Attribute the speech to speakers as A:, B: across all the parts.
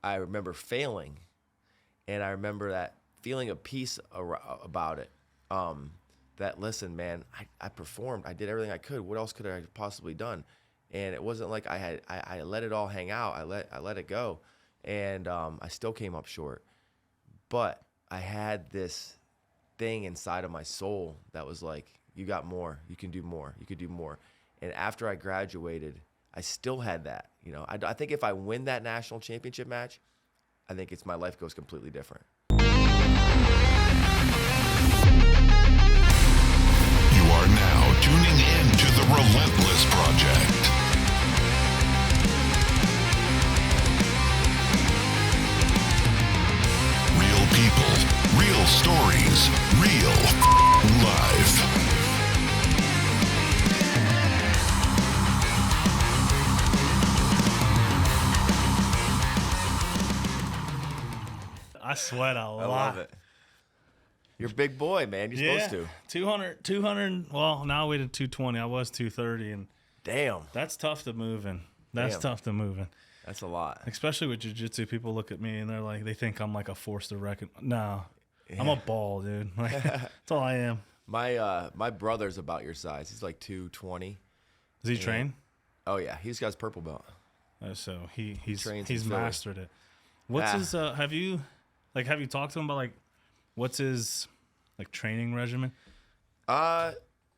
A: I remember failing, and I remember that feeling of peace about it. That listen, man, I performed. I did everything I could. What else could I have possibly done? And it wasn't like I let it all hang out. I let it go, and I still came up short. But I had this thing inside of my soul that was like, you got more. You can do more. You could do more. And after I graduated, I still had that. You know, I think if I win that national championship match, I think my life goes completely different.
B: You are now tuning in to the Relentless Project. Real people, real stories, real life.
C: I sweat a lot.
A: I love it. You're a big boy, man. You're supposed to.
C: 200. Well, now we did 220. I was 230, and
A: Damn.
C: that's tough to move in. That's
A: Damn.
C: tough to move in.
A: That's a lot.
C: Especially with jiu-jitsu, people look at me and they're like, they think I'm like a force to reckon. No, I'm a ball, dude. Like, that's all I am.
A: My brother's about your size. He's like 220.
C: Does he train?
A: Oh yeah, he's got his purple belt.
C: So he's
A: trains in Philly.
C: mastered it. What's his? Have you talked to him about like what's his like training regimen?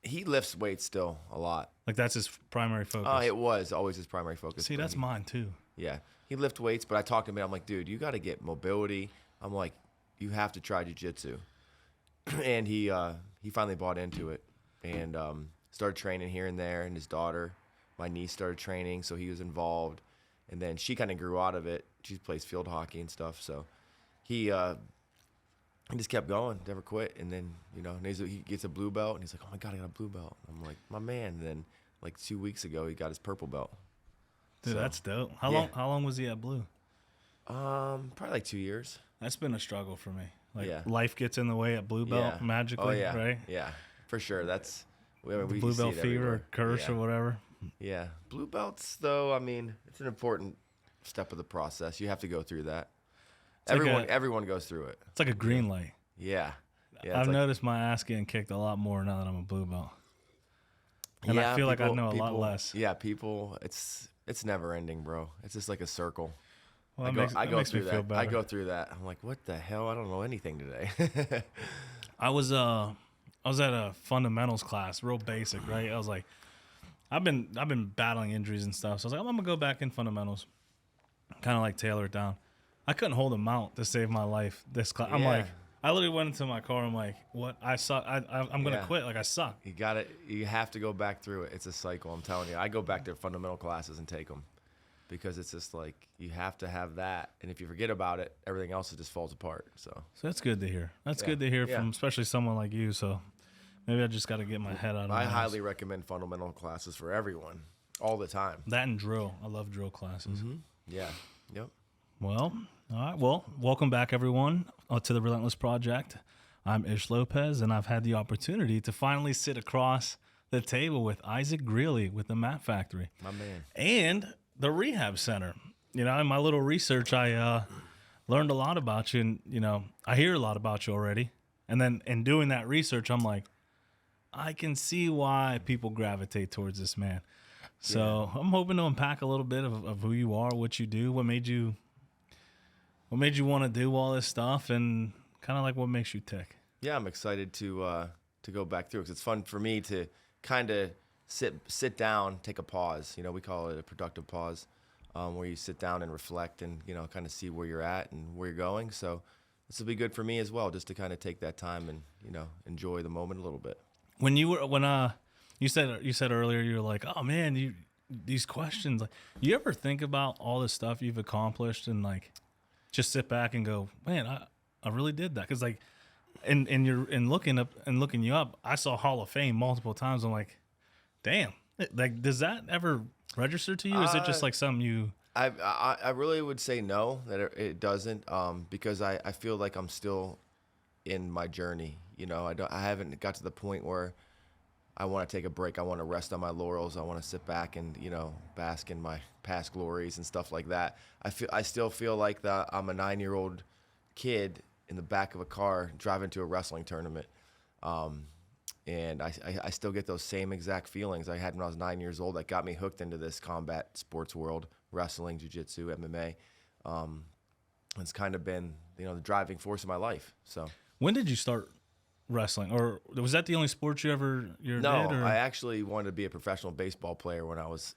A: He lifts weights still a lot.
C: Like that's his primary focus.
A: It was always his primary focus.
C: See, that's mine too.
A: Yeah, he lift weights, but I talked to him. I'm like, dude, you got to get mobility. I'm like, you have to try jiu-jitsu. And he finally bought into it and started training here and there. And his daughter, my niece, started training, so he was involved. And then she kind of grew out of it. She plays field hockey and stuff, so he just kept going, never quit. And then he gets a blue belt, and he's like, oh my god, I got a blue belt. I'm like, my man. And then like 2 weeks ago, he got his purple belt.
C: Dude, that's dope. How long was he at blue?
A: Probably like 2 years.
C: That's been a struggle for me. Like life gets in the way at blue belt magically, right?
A: Yeah, for sure. That's we
C: blue belt fever or curse or whatever.
A: Yeah, blue belts though. I mean, it's an important step of the process. You have to go through that. Everyone goes through it.
C: It's like a green light.
A: Yeah.
C: I've noticed my ass getting kicked a lot more now that I'm a blue belt. And I feel like I know a lot less.
A: Yeah, people. It's never ending, bro. It's just like a circle.
C: Well, I go
A: through that. I go through that. I'm like, what the hell? I don't know anything today.
C: I was at a fundamentals class, real basic, right? I was like, I've been battling injuries and stuff, so I was like, I'm gonna go back in fundamentals, kind of like tailor it down. I couldn't hold a mount to save my life. This class, I'm like, I literally went into my car. I'm like, what? I suck. I'm gonna quit. Like I suck.
A: You got it. You have to go back through it. It's a cycle. I'm telling you. I go back to fundamental classes and take them. Because it's just like you have to have that, and if you forget about it, everything else just falls apart. So
C: that's good to hear. That's good to hear from especially someone like you. So maybe I just got to get my head out of.
A: I highly recommend fundamental classes for everyone, all the time.
C: That and drill. I love drill classes.
A: Mm-hmm. Yeah. Yep.
C: Well, all right. Well, welcome back, everyone, to the Relentless Project. I'm Ish Lopez, and I've had the opportunity to finally sit across the table with Isaac Greeley with the Mat Factory.
A: My man.
C: And the rehab center. In my little research, I learned a lot about you, and I hear a lot about you already. And then in doing that research, I'm like, I can see why people gravitate towards this man. So I'm hoping to unpack a little bit of who you are, what you do, what made you want to do all this stuff, and kind of like what makes you tick.
A: Yeah, I'm excited to go back through because it's fun for me to kind of sit down, take a pause. We call it a productive pause, where you sit down and reflect and kind of see where you're at and where you're going. So this will be good for me as well, just to kind of take that time and enjoy the moment a little bit. When
C: you said earlier, you were like, oh man, these questions. Like, you ever think about all the stuff you've accomplished and like just sit back and go, man, I really did that? Because like, in looking you up, I saw Hall of Fame multiple times. I'm like, damn, like, does that ever register to you? Is it just like something you?
A: I really would say no, that it doesn't, because I feel like I'm still in my journey. I haven't got to the point where I want to take a break. I want to rest on my laurels. I want to sit back and, bask in my past glories and stuff like that. I still feel like I'm a 9-year-old kid in the back of a car driving to a wrestling tournament. And I still get those same exact feelings I had when I was 9 years old that got me hooked into this combat sports world, wrestling, jiu-jitsu, MMA. It's kind of been, the driving force of my life. So
C: When did you start wrestling, or was that the only sport you did?
A: no,
C: Or?
A: I actually wanted to be a professional baseball player when I was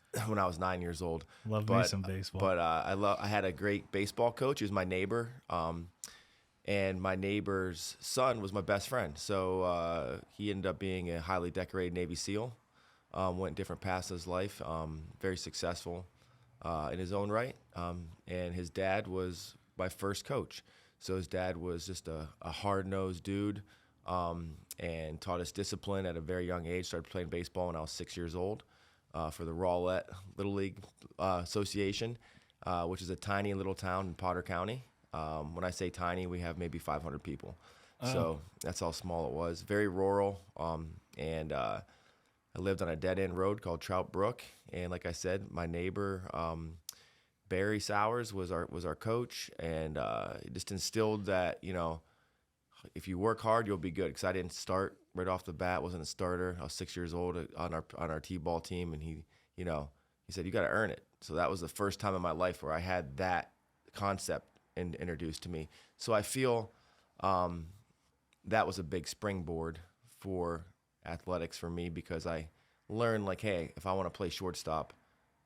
A: 9 years old.
C: Love me some baseball.
A: But I had a great baseball coach. He was my neighbor. And my neighbor's son was my best friend. So he ended up being a highly decorated Navy SEAL, went different paths in his life, very successful in his own right. And his dad was my first coach. So his dad was just a hard-nosed dude and taught us discipline at a very young age. Started playing baseball when I was 6 years old for the Rowlett Little League Association, which is a tiny little town in Potter County. When I say tiny, we have maybe 500 people. So that's how small it was. Very rural. And I lived on a dead-end road called Trout Brook. And like I said, my neighbor, Barry Sowers, was our coach. And he just instilled that, if you work hard, you'll be good. Because I didn't start right off the bat. Wasn't a starter. I was 6 years old on our T-ball team. And he said, you got to earn it. So that was the first time in my life where I had that concept introduced to me. So I feel that was a big springboard for athletics for me, because I learned, like, hey, if I want to play shortstop,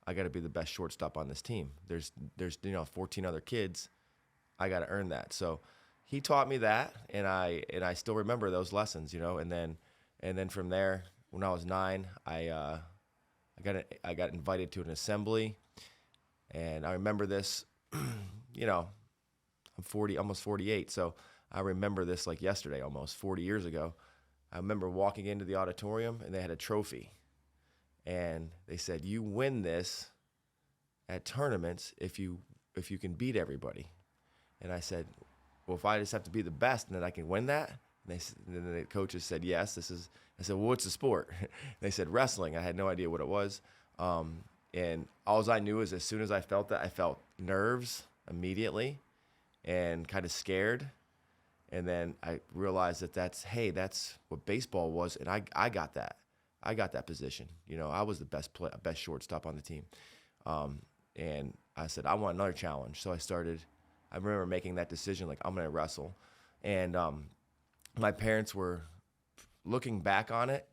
A: I got to be the best shortstop on this team. There's 14 other kids. I got to earn that. So he taught me that, and I still remember those lessons, and then from there, when I was 9, I got invited to an assembly, and I remember this, I'm 40, almost 48, so I remember this like yesterday, almost 40 years ago. I remember walking into the auditorium, and they had a trophy. And they said, you win this at tournaments if you can beat everybody. And I said, well, if I just have to be the best and then I can win that? And then the coaches said, yes, I said, well, what's the sport? They said, wrestling. I had no idea what it was. And all I knew is as soon as I felt that, I felt nerves immediately and kind of scared. And then I realized that's what baseball was. And I got that. I got that position. I was the best shortstop on the team. And I said, I want another challenge. So I remember making that decision, like, I'm going to wrestle. And my parents were, looking back on it,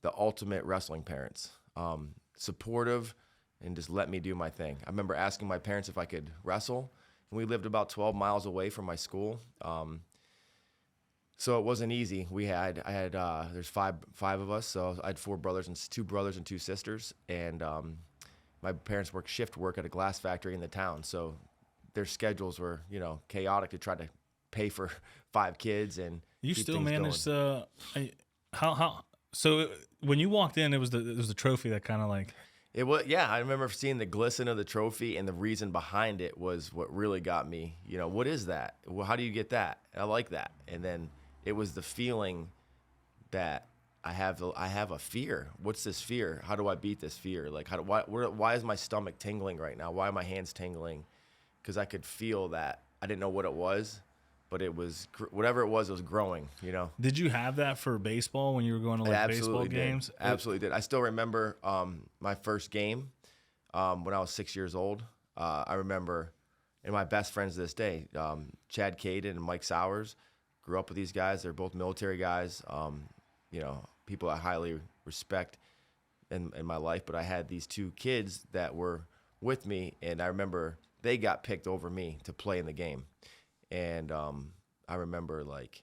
A: the ultimate wrestling parents. Supportive and just let me do my thing. I remember asking my parents if I could wrestle. And we lived about 12 miles away from my school. So it wasn't easy. There's five of us, so I had 2 brothers and 2 sisters, and my parents worked shift work at a glass factory in the town, so their schedules were, chaotic to try to pay for 5 kids and
C: you
A: keep
C: still
A: things
C: managed
A: going.
C: how so when you walked in, it was the trophy that kind of like.
A: It was, yeah. I remember seeing the glisten of the trophy, and the reason behind it was what really got me. What is that? Well, how do you get that? I like that, and then it was the feeling that I have a fear. What's this fear? How do I beat this fear? Like, why is my stomach tingling right now? Why are my hands tingling? Because I could feel that. I didn't know what it was, but it was whatever it was growing.
C: Did you have that for baseball when you were going to baseball games?
A: Absolutely did. I still remember my first game when I was 6 years old. I remember, and my best friends to this day, Chad Caden and Mike Sowers. Grew up with these guys. They're both military guys, people I highly respect in my life. But I had these 2 kids that were with me, and I remember they got picked over me to play in the game. And I remember, like,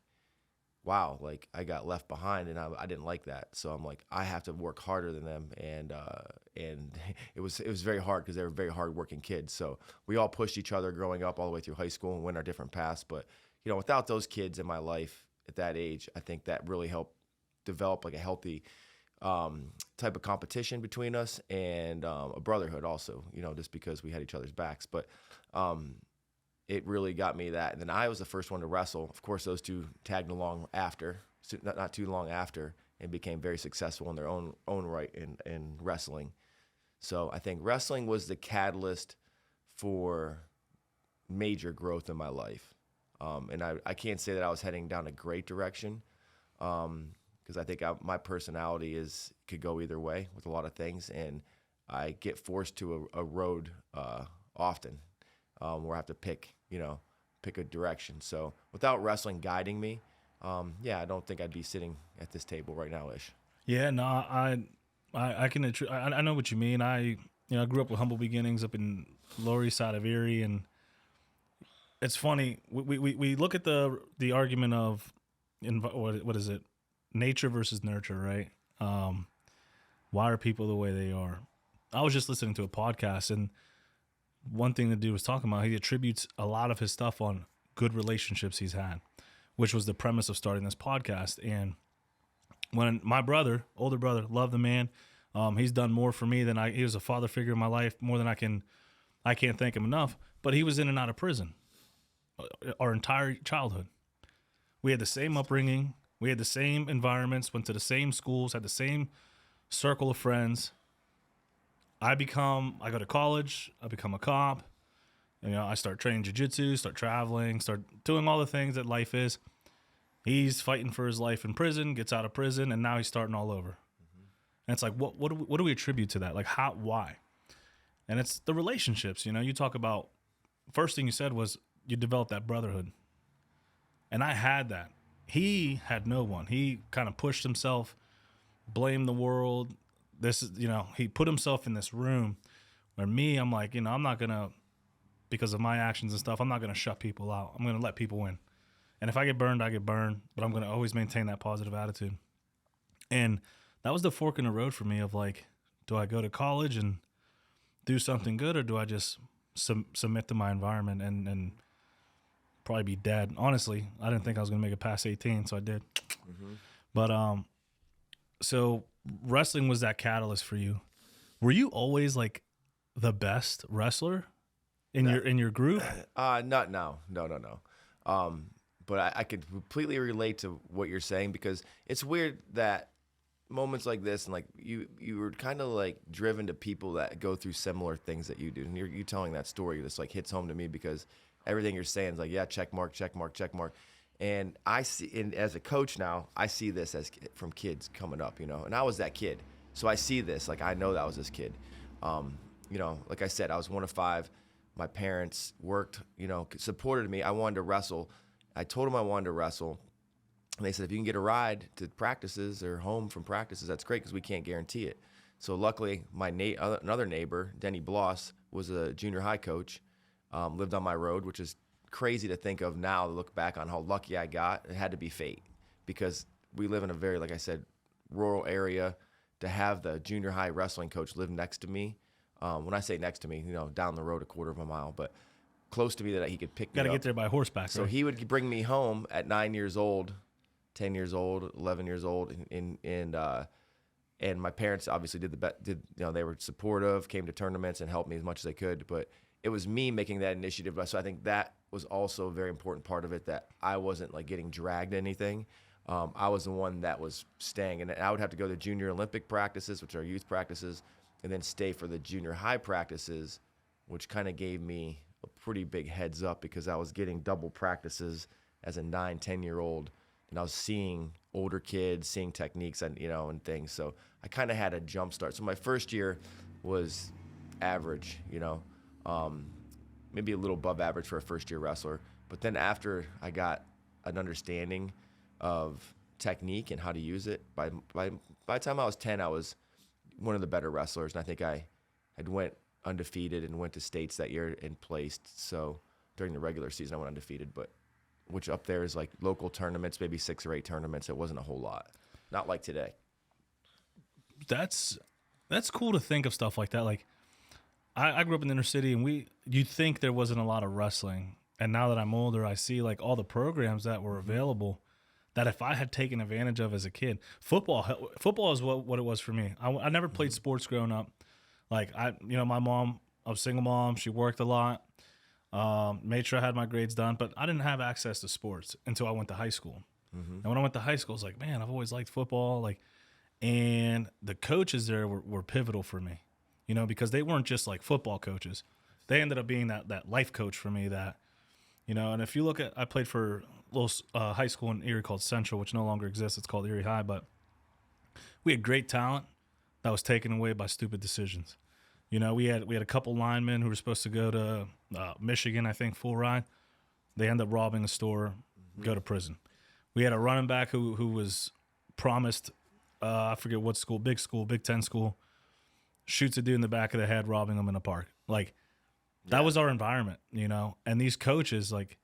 A: wow, like, I got left behind, and I didn't like that. So I'm like, I have to work harder than them. And it was very hard because they were very hardworking kids. So we all pushed each other growing up all the way through high school and went our different paths. But without those kids in my life at that age, I think that really helped develop like a healthy type of competition between us and a brotherhood also, just because we had each other's backs. But it really got me that. And then I was the first one to wrestle. Of course, those 2 tagged along after, not too long after. and became very successful in their own right in wrestling. So I think wrestling was the catalyst for major growth in my life. And I can't say that I was heading down a great direction, because I think my personality could go either way with a lot of things, and I get forced to a road often, where I have to pick a direction. So without wrestling guiding me, I don't think I'd be sitting at this table right now, Ish.
C: Yeah, no, I can I know what you mean. I grew up with humble beginnings up in Lower East Side of Erie, and it's funny. We look at the argument of what is it, nature versus nurture, right? Why are people the way they are? I was just listening to a podcast, and one thing the dude was talking about, he attributes a lot of his stuff on good relationships he's had, which was the premise of starting this podcast. And when my older brother, love the man, he's done more for me than he was a father figure in my life, more than I can't thank him enough. But he was in and out of prison our entire childhood. We had the same upbringing. We had the same environments, went to the same schools, had the same circle of friends. I go to college, I become a cop. I start training jiu-jitsu, start traveling, start doing all the things that life is. He's fighting for his life in prison, gets out of prison, and now he's starting all over. Mm-hmm. And it's like, what do we attribute to that? Like, why? And it's the relationships. You talk about, first thing you said was you developed that brotherhood. And I had that. He had no one. He kind of pushed himself, blamed the world. He put himself in this room where me, I'm like, I'm not going to, because of my actions and stuff, I'm not going to shut people out. I'm going to let people in. And if I get burned, I get burned, but I'm going to always maintain that positive attitude. And that was the fork in the road for me of like, do I go to college and do something good, or do I just submit to my environment and probably be dead? Honestly, I didn't think I was going to make it past 18, so I did. Mm-hmm. But so wrestling was that catalyst for you. Were you always like the best wrestler in your group?
A: No. But I could completely relate to what you're saying, because it's weird that moments like this, and like you were kind of like driven to people that go through similar things that you do. And you telling that story just like hits home to me, because everything you're saying is like, yeah, check mark. And I see, and as a coach now, I see this as from kids coming up, and I was that kid. So I see this, like I know that was this kid. Like I said, I was one of 5. My parents worked, supported me. I wanted to wrestle. I told them I wanted to wrestle. And they said, if you can get a ride to practices or home from practices, that's great, because we can't guarantee it. So luckily, my another neighbor, Denny Bloss, was a junior high coach, lived on my road, which is crazy to think of now, to look back on how lucky I got. It had to be fate, because we live in a very, like I said, rural area. To have the junior high wrestling coach live next to me, when I say next to me, down the road a quarter of a mile, but close to me, that he could pick me up.
C: Got to get there by horseback.
A: So
C: right?
A: He would bring me home at 9 years old, 10 years old, 11 years old, and my parents obviously they were supportive, came to tournaments and helped me as much as they could, but it was me making that initiative. So I think that was also a very important part of it, that I wasn't like getting dragged to anything. I was the one that was staying, and I would have to go to junior Olympic practices, which are youth practices, and then stay for the junior high practices, which kind of gave me a pretty big heads up, because I was getting double practices as a 9, 10-year-old, and I was seeing older kids, seeing techniques and things. So I kind of had a jump start. So my first year was average, maybe a little above average for a first-year wrestler. But then after I got an understanding of technique and how to use it, by the time I was 10, I was one of the better wrestlers, and I think I had went undefeated and went to states that year and placed. So during the regular season, I went undefeated, but which up there is like local tournaments, maybe 6 or 8 tournaments. It wasn't a whole lot, not like today.
C: That's cool to think of stuff like that. Like I grew up in the inner city, and you'd think there wasn't a lot of wrestling, and now that I'm older, I see like all the programs that were available, that if I had taken advantage of as a kid. Football is what it was for me. I never played sports growing up. Like my mom, I was a single mom. She worked a lot, made sure I had my grades done, but I didn't have access to sports until I went to high school. And when I went to high school, I was like, man, I've always liked football. Like, and the coaches there were pivotal for me, you know, because they weren't just like football coaches. They ended up being that life coach for me that, you know, and if you look at, I played for a little high school in Erie called Central, which no longer exists. It's called Erie High, but we had great talent that was taken away by stupid decisions. You know, we had a couple linemen who were supposed to go to Michigan, I think, full ride. They end up robbing a store, go to prison. We had a running back who was promised, I forget what school, Big 10 school, shoots a dude in the back of the head, robbing him in a park. Like, that was our environment, you know? And these coaches, like,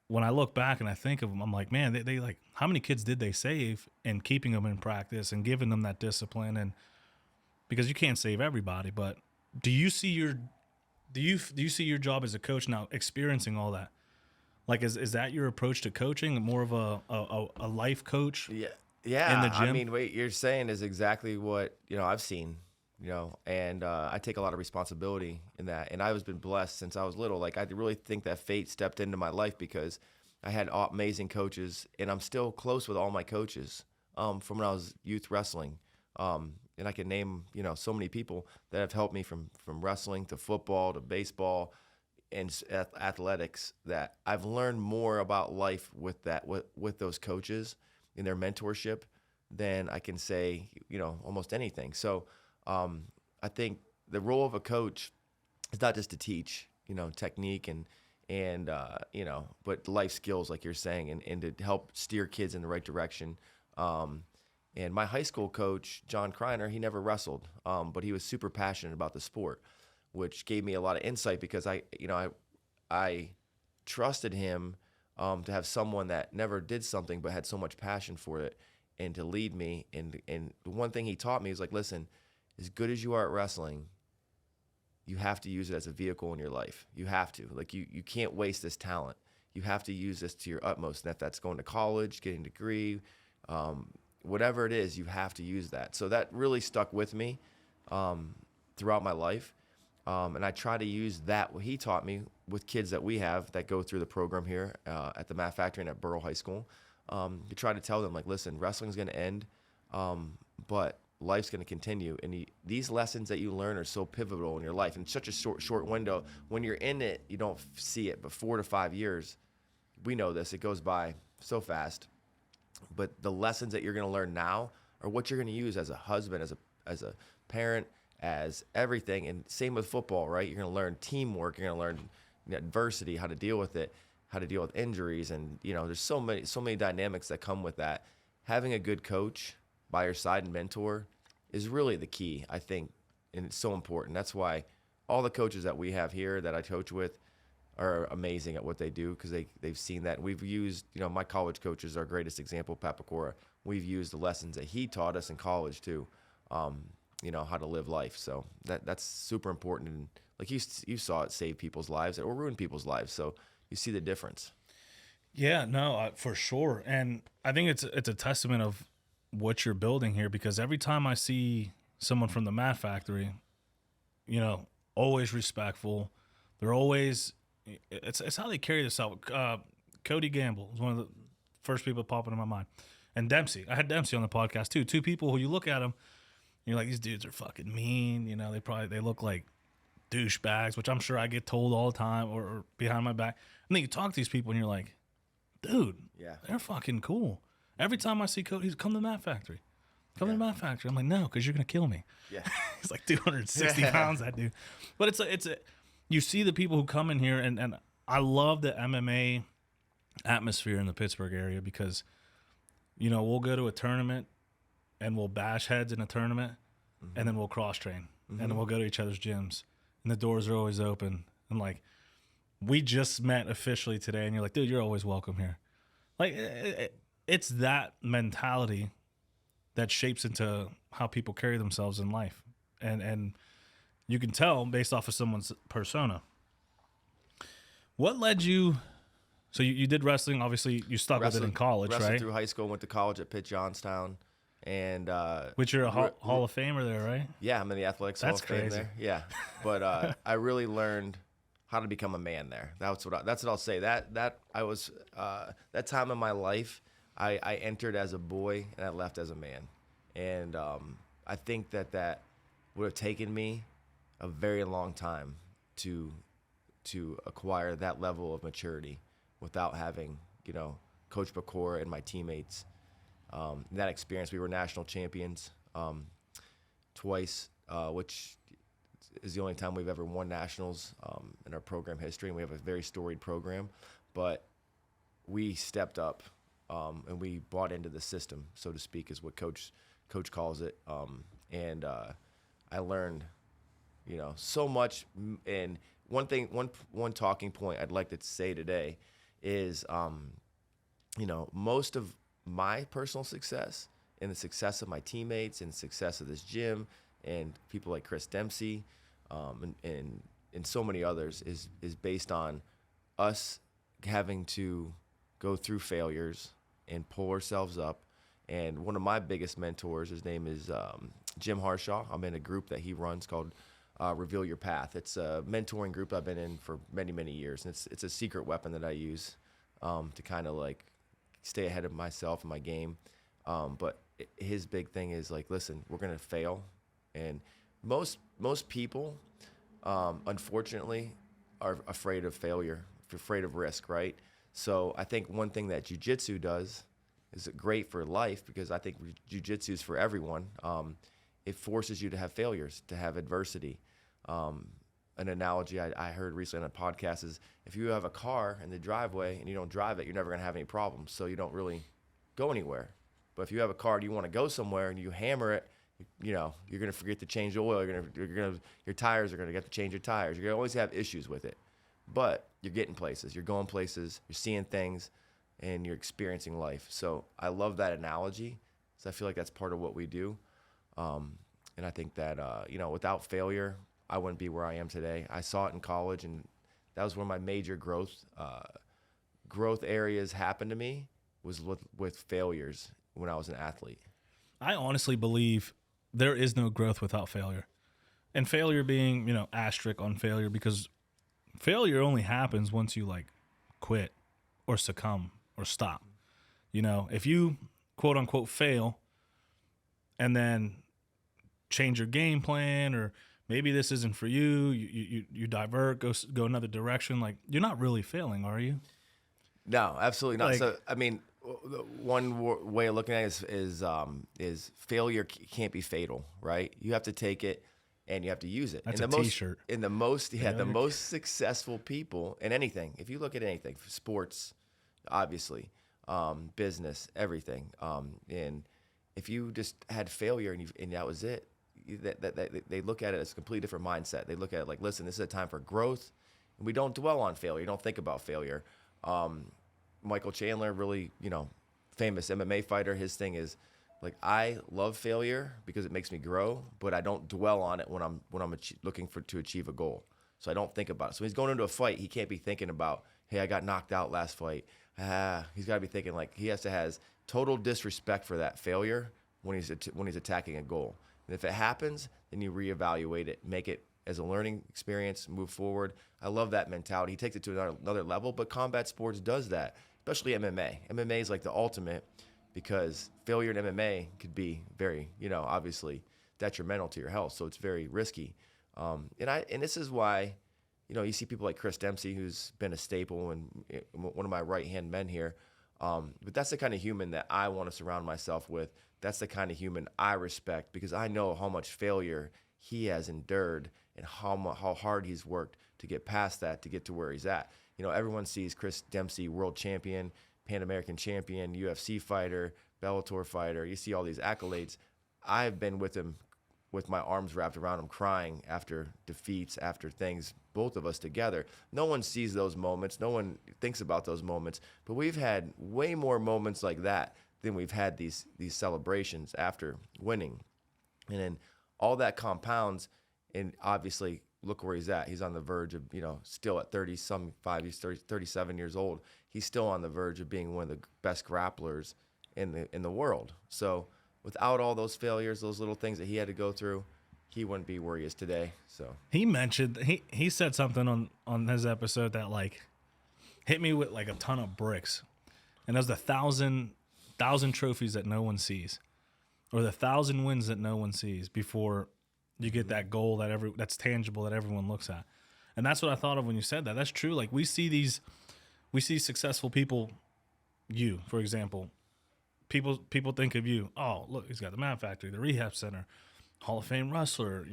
C: when I look back and I think of them, I'm like, man, they like, how many kids did they save in keeping them in practice and giving them that discipline? And because you can't save everybody, but do you see your job as a coach now experiencing all that? Like, is that your approach to coaching? More of a life coach?
A: Yeah.
C: In the gym?
A: I mean, what you're saying is exactly what, you know, I've seen, you know, and I take a lot of responsibility in that. And I was been blessed since I was little. Like, I really think that fate stepped into my life because I had amazing coaches, and I'm still close with all my coaches from when I was youth wrestling. And I can name, you know, so many people that have helped me from wrestling to football to baseball and athletics, that I've learned more about life with those coaches in their mentorship than I can say, you know, almost anything. So I think the role of a coach is not just to teach, you know, technique and you know, but life skills, like you're saying, and to help steer kids in the right direction. And my high school coach, John Kreiner, he never wrestled, but he was super passionate about the sport, which gave me a lot of insight because I trusted him to have someone that never did something but had so much passion for it and to lead me. And the one thing he taught me was like, listen, as good as you are at wrestling, you have to use it as a vehicle in your life. You have to. Like, you can't waste this talent. You have to use this to your utmost. And if that's going to college, getting a degree, whatever it is, you have to use that. So that really stuck with me throughout my life. And I try to use that, what he taught me, with kids that we have that go through the program here at the Math Factory and at Borough High School. To try to tell them, like, listen, wrestling's going to end, but life's going to continue. And these lessons that you learn are so pivotal in your life. In such a short window. When you're in it, you don't see it. But 4 to 5 years, we know this. It goes by so fast. But the lessons that you're going to learn now are what you're going to use as a husband, as a parent, as everything. And same with football, right? You're going to learn teamwork. You're going to learn adversity, how to deal with it, how to deal with injuries. And, you know, there's so many dynamics that come with that. Having a good coach by your side and mentor is really the key, I think, and it's so important. That's why all the coaches that we have here that I coach with are amazing at what they do, because they've seen that. We've used, you know, my college coach is our greatest example, Papakora. We've used the lessons that he taught us in college too, you know, how to live life. So that's super important. And like you saw it save people's lives or ruin people's lives. So you see the difference.
C: Yeah, no, for sure. And I think it's a testament of what you're building here, because every time I see someone from the Math Factory, you know, always respectful. They're always, it's how they carry this out. Cody Gamble was one of the first people popping in my mind. And Dempsey. I had Dempsey on the podcast too. Two people who you look at them, and you're like, these dudes are fucking mean. You know, they look like douchebags, which I'm sure I get told all the time or behind my back. And then you talk to these people and you're like, dude, yeah, they're fucking cool. Every time I see Cody, he's come to the Math Factory. Come to the Math Factory. I'm like, no, because you're going to kill me. Yeah. He's like 260 pounds, that dude. But it's a you see the people who come in here, and I love the MMA atmosphere in the Pittsburgh area, because, you know, we'll go to a tournament and we'll bash heads in a tournament, and then we'll cross-train, and then we'll go to each other's gyms, and the doors are always open. And, like, we just met officially today, and you're like, dude, you're always welcome here. Like, it's that mentality that shapes into how people carry themselves in life. And you can tell based off of someone's persona. What led you... So you did wrestling. Obviously, you stuck with it in college,
A: wrestled
C: right?
A: Through high school, went to college at Pitt Johnstown. And
C: which you're a Hall of Famer there, right?
A: Yeah, I'm in the Athletics Hall of Fame there. Yeah. But I really learned how to become a man there. That's what I'll say. That I was that time in my life, I entered as a boy and I left as a man, and I think that would have taken me a very long time to acquire that level of maturity without having, Coach Bacor and my teammates. That experience, we were national champions twice, which is the only time we've ever won nationals in our program history, and we have a very storied program. But we stepped up and we bought into the system, so to speak, is what Coach calls it. And I learned, so much. And one talking point I'd like to say today is, most of my personal success and the success of my teammates and success of this gym and people like Chris Dempsey and so many others is based on us having to go through failures and pull ourselves up. And one of my biggest mentors, his name is Jim Harshaw. I'm in a group that he runs called Reveal Your Path. It's a mentoring group I've been in for many, many years. And it's a secret weapon that I use to kind of like stay ahead of myself and my game. But his big thing is like, listen, we're going to fail. And most people, unfortunately, are afraid of failure, afraid of risk, right? So I think one thing that jiu-jitsu does is great for life, because I think jiu-jitsu is for everyone. It forces you to have failures, to have adversity. An analogy I heard recently on a podcast is, if you have a car in the driveway and you don't drive it, you're never going to have any problems, so you don't really go anywhere. But if you have a car and you want to go somewhere and you hammer it, you're going to forget to change the oil. Your tires are going to get to change your tires. You're going to always have issues with it. But you're getting places. You're going places. You're seeing things, and you're experiencing life. So I love that analogy, because I feel like that's part of what we do. And I think that, without failure, I wouldn't be where I am today. I saw it in college, and that was one of my major growth areas happened to me was with failures when I was an athlete.
C: I honestly believe there is no growth without failure. And failure being, asterisk on failure, because failure only happens once you quit or succumb or stop. If you quote unquote fail and then change your game plan, or maybe this isn't for you, you divert, go another direction, you're not really failing, are you?
A: No, absolutely not. So, I mean, one way of looking at it is failure can't be fatal, right? You have to take it and you have to use it.
C: That's
A: and
C: a T-shirt.
A: The most successful people in anything, if you look at anything, sports, obviously, business, everything, and if you just had failure and that was it, they look at it as a completely different mindset. They look at it like, listen, this is a time for growth, and we don't dwell on failure. You don't think about failure. Michael Chandler, really, famous MMA fighter, his thing is I love failure because it makes me grow, but I don't dwell on it when I'm looking to achieve a goal. So I don't think about it. So when he's going into a fight, he can't be thinking about, hey, I got knocked out last fight. He's got to be thinking he has total disrespect for that failure when he's attacking a goal. And if it happens, then you reevaluate it, make it as a learning experience, move forward. I love that mentality. He takes it to another level, but combat sports does that, especially MMA. MMA is the ultimate, because failure in MMA could be very, obviously detrimental to your health. So it's very risky. And this is why, you see people like Chris Dempsey, who's been a staple and one of my right-hand men here. But that's the kind of human that I want to surround myself with. That's the kind of human I respect, because I know how much failure he has endured and how hard he's worked to get past that, to get to where he's at. Everyone sees Chris Dempsey, world champion, Pan American champion, UFC fighter, Bellator fighter. You see all these accolades. I've been with him with my arms wrapped around him, crying after defeats, after things, both of us together. No one sees those moments. No one thinks about those moments. But we've had way more moments like that than we've had these celebrations after winning. And then all that compounds, and obviously look where he's at. He's on the verge of, still at 30-some-5, he's 37 years old. He's still on the verge of being one of the best grapplers in the world. So without all those failures, those little things that he had to go through, he wouldn't be where he is today. So
C: He mentioned he said something on his episode that like hit me with like a ton of bricks, and there's the thousand trophies that no one sees, or the 1,000 wins that no one sees before you get that goal that's tangible that everyone looks at. And that's what I thought of when you said that. That's true. Like we see successful people, you, for example, people think of you, oh, look, he's got the Mad Factory, the Rehab Center, Hall of Fame wrestler,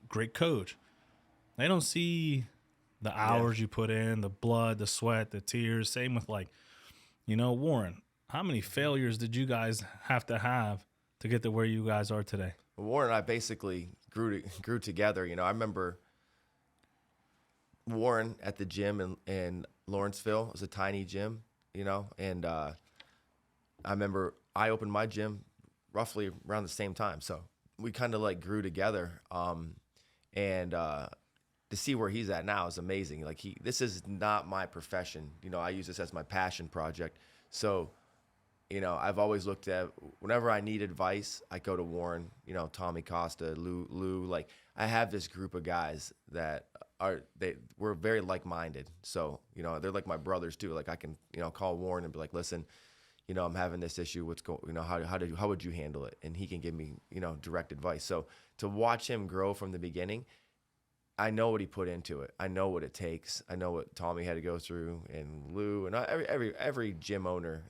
C: great coach. They don't see the hours you put in, the blood, the sweat, the tears. Same with like, Warren. How many failures did you guys have to get to where you guys are today?
A: Warren and I basically grew together. I remember Warren at the gym in Lawrenceville. It was a tiny gym, and I remember I opened my gym roughly around the same time. So we kind of like grew together. And to see where he's at now is amazing. Like this is not my profession. I use this as my passion project. So, I've always looked at whenever I need advice, I go to Warren, Tommy Costa, Lou, like I have this group of guys that we're very like-minded. So, they're like my brothers too. Like I can, call Warren and be like, listen, I'm having this issue. What's going, how would you handle it? And he can give me, direct advice. So to watch him grow from the beginning, I know what he put into it. I know what it takes. I know what Tommy had to go through, and Lou, and every gym owner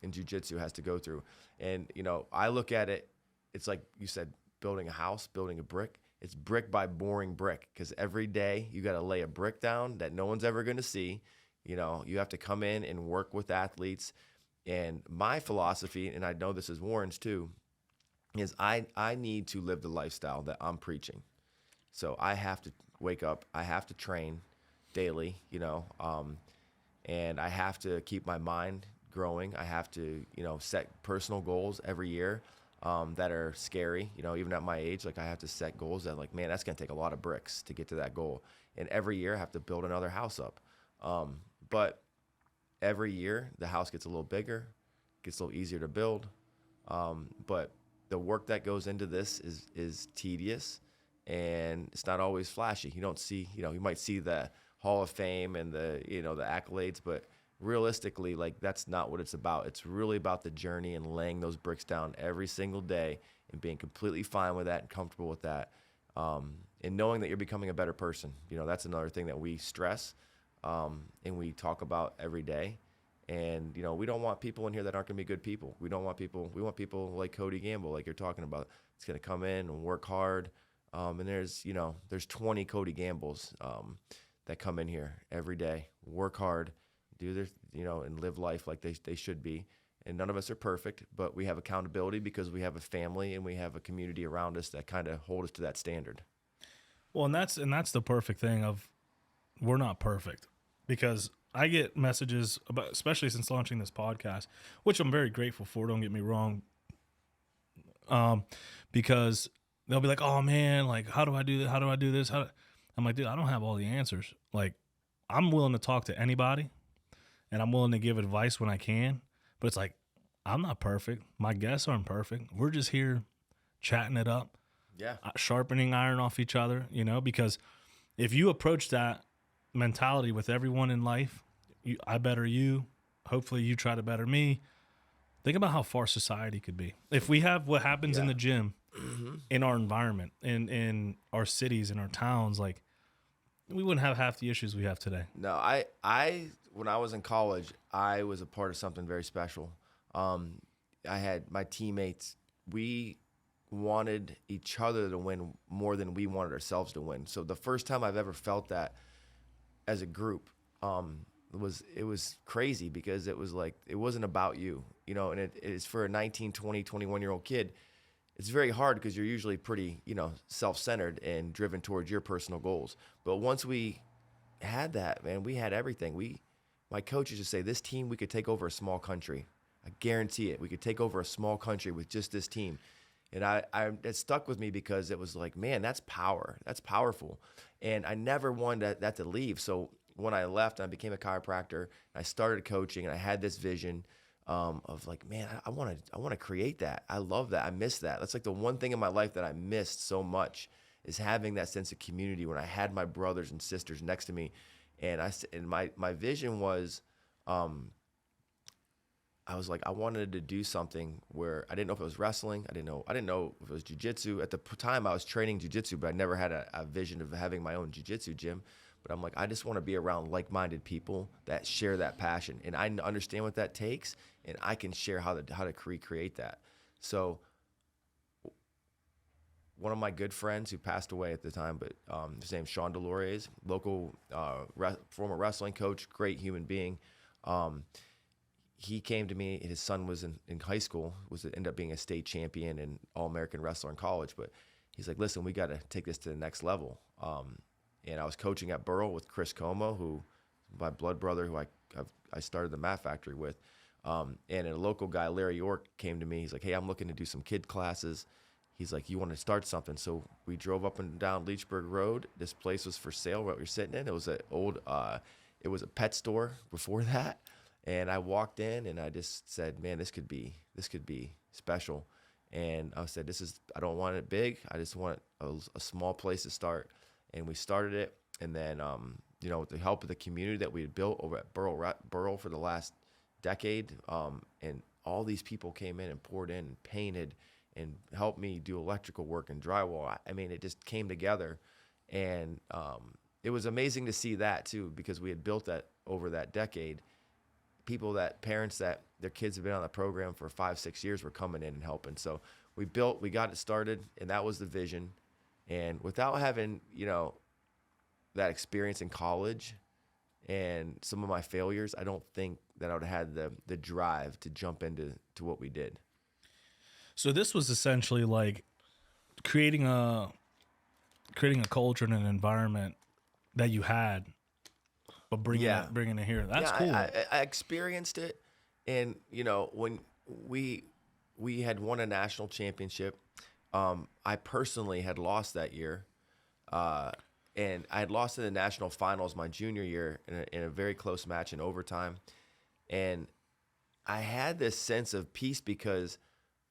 A: in jiu-jitsu has to go through. And I look at it. It's like you said, building a house, building a brick. It's brick by boring brick, because every day you got to lay a brick down that no one's ever going to see. You have to come in and work with athletes. And my philosophy, and I know this is Warren's too, is I need to live the lifestyle that I'm preaching. So I have to wake up, I have to train daily, and I have to keep my mind growing. I have to, set personal goals every year that are scary, even at my age. Like I have to set goals that like, man, that's going to take a lot of bricks to get to that goal. And every year I have to build another house up. But every year the house gets a little bigger, gets a little easier to build. But the work that goes into this is tedious. And it's not always flashy. You don't see, you might see the Hall of Fame and the accolades, but realistically, like that's not what it's about. It's really about the journey and laying those bricks down every single day and being completely fine with that and comfortable with that. And knowing that you're becoming a better person. That's another thing that we stress and we talk about every day. And, we don't want people in here that aren't going to be good people. We want people like Cody Gamble, like you're talking about. It's going to come in and work hard. And there's 20 Cody Gambles that come in here every day, work hard, do their, and live life like they should be. And none of us are perfect, but we have accountability because we have a family and we have a community around us that kind of hold us to that standard.
C: Well, and that's the perfect thing of we're not perfect, because I get messages about, especially since launching this podcast, which I'm very grateful for. Don't get me wrong. Because they'll be like, oh man, like, how do I do that? How do I do this? I'm like, dude, I don't have all the answers. Like, I'm willing to talk to anybody and I'm willing to give advice when I can, but it's like, I'm not perfect. My guests aren't perfect. We're just here chatting it up, sharpening iron off each other, because if you approach that mentality with everyone in life, I better you, hopefully you try to better me. Think about how far society could be. If we have what happens in the gym, in our environment, in our cities, in our towns, like we wouldn't have half the issues we have today.
A: No, I when I was in college, I was a part of something very special. I had my teammates. We wanted each other to win more than we wanted ourselves to win. So the first time I've ever felt that as a group, it was crazy, because it was like, it wasn't about you, and it is for a 19, 20, 21-year-old kid. It's very hard because you're usually pretty, self-centered and driven towards your personal goals. But once we had that, man, we had everything. My coaches just say, this team, we could take over a small country. I guarantee it. We could take over a small country with just this team. And it stuck with me because it was like, man, that's power. That's powerful. And I never wanted that to leave. So when I left and I became a chiropractor, and I started coaching, and I had this vision of like, man, I want to create that. I love that. I miss that. That's like the one thing in my life that I missed so much. is having that sense of community when I had my brothers and sisters next to me. And my vision was, I was like, I wanted to do something where I didn't know if it was wrestling. I didn't know if it was jiu-jitsu. At the time I was training jiu-jitsu, but I never had a vision of having my own jiu-jitsu gym. But I'm like, I just want to be around like-minded people that share that passion. And I understand what that takes, and I can share how to recreate that. So one of my good friends who passed away at the time, but his name's Sean Delores, local former wrestling coach, great human being. He came to me. His son was in high school, ended up being a state champion and All-American wrestler in college. But he's like, listen, we got to take this to the next level. And I was coaching at Burrell with Chris Como, who my blood brother, who I started the Mat Factory with. And a local guy, Larry York, came to me. He's like, hey, I'm looking to do some kid classes. He's like, you want to start something? So we drove up and down Leechburg Road. This place was for sale, what we were sitting in. It was it was a pet store before that. And I walked in and I just said, man, this could be special. And I said, I don't want it big. I just want a small place to start. And we started it. And then, with the help of the community that we had built over at Burrell for the last decade, and all these people came in and poured in and painted and helped me do electrical work and drywall. I mean, it just came together. And it was amazing to see that too, because we had built that over that decade. Parents that their kids have been on the program for 5-6 years were coming in and helping. So we got it started, and that was the vision. And without having, that experience in college and some of my failures, I don't think that I would have had the drive to jump into what we did.
C: So this was essentially like creating a culture and an environment that you had, but bringing it here. That's cool.
A: I experienced it, and when we had won a national championship, I personally had lost that year, and I had lost in the national finals my junior year in a very close match in overtime, and I had this sense of peace because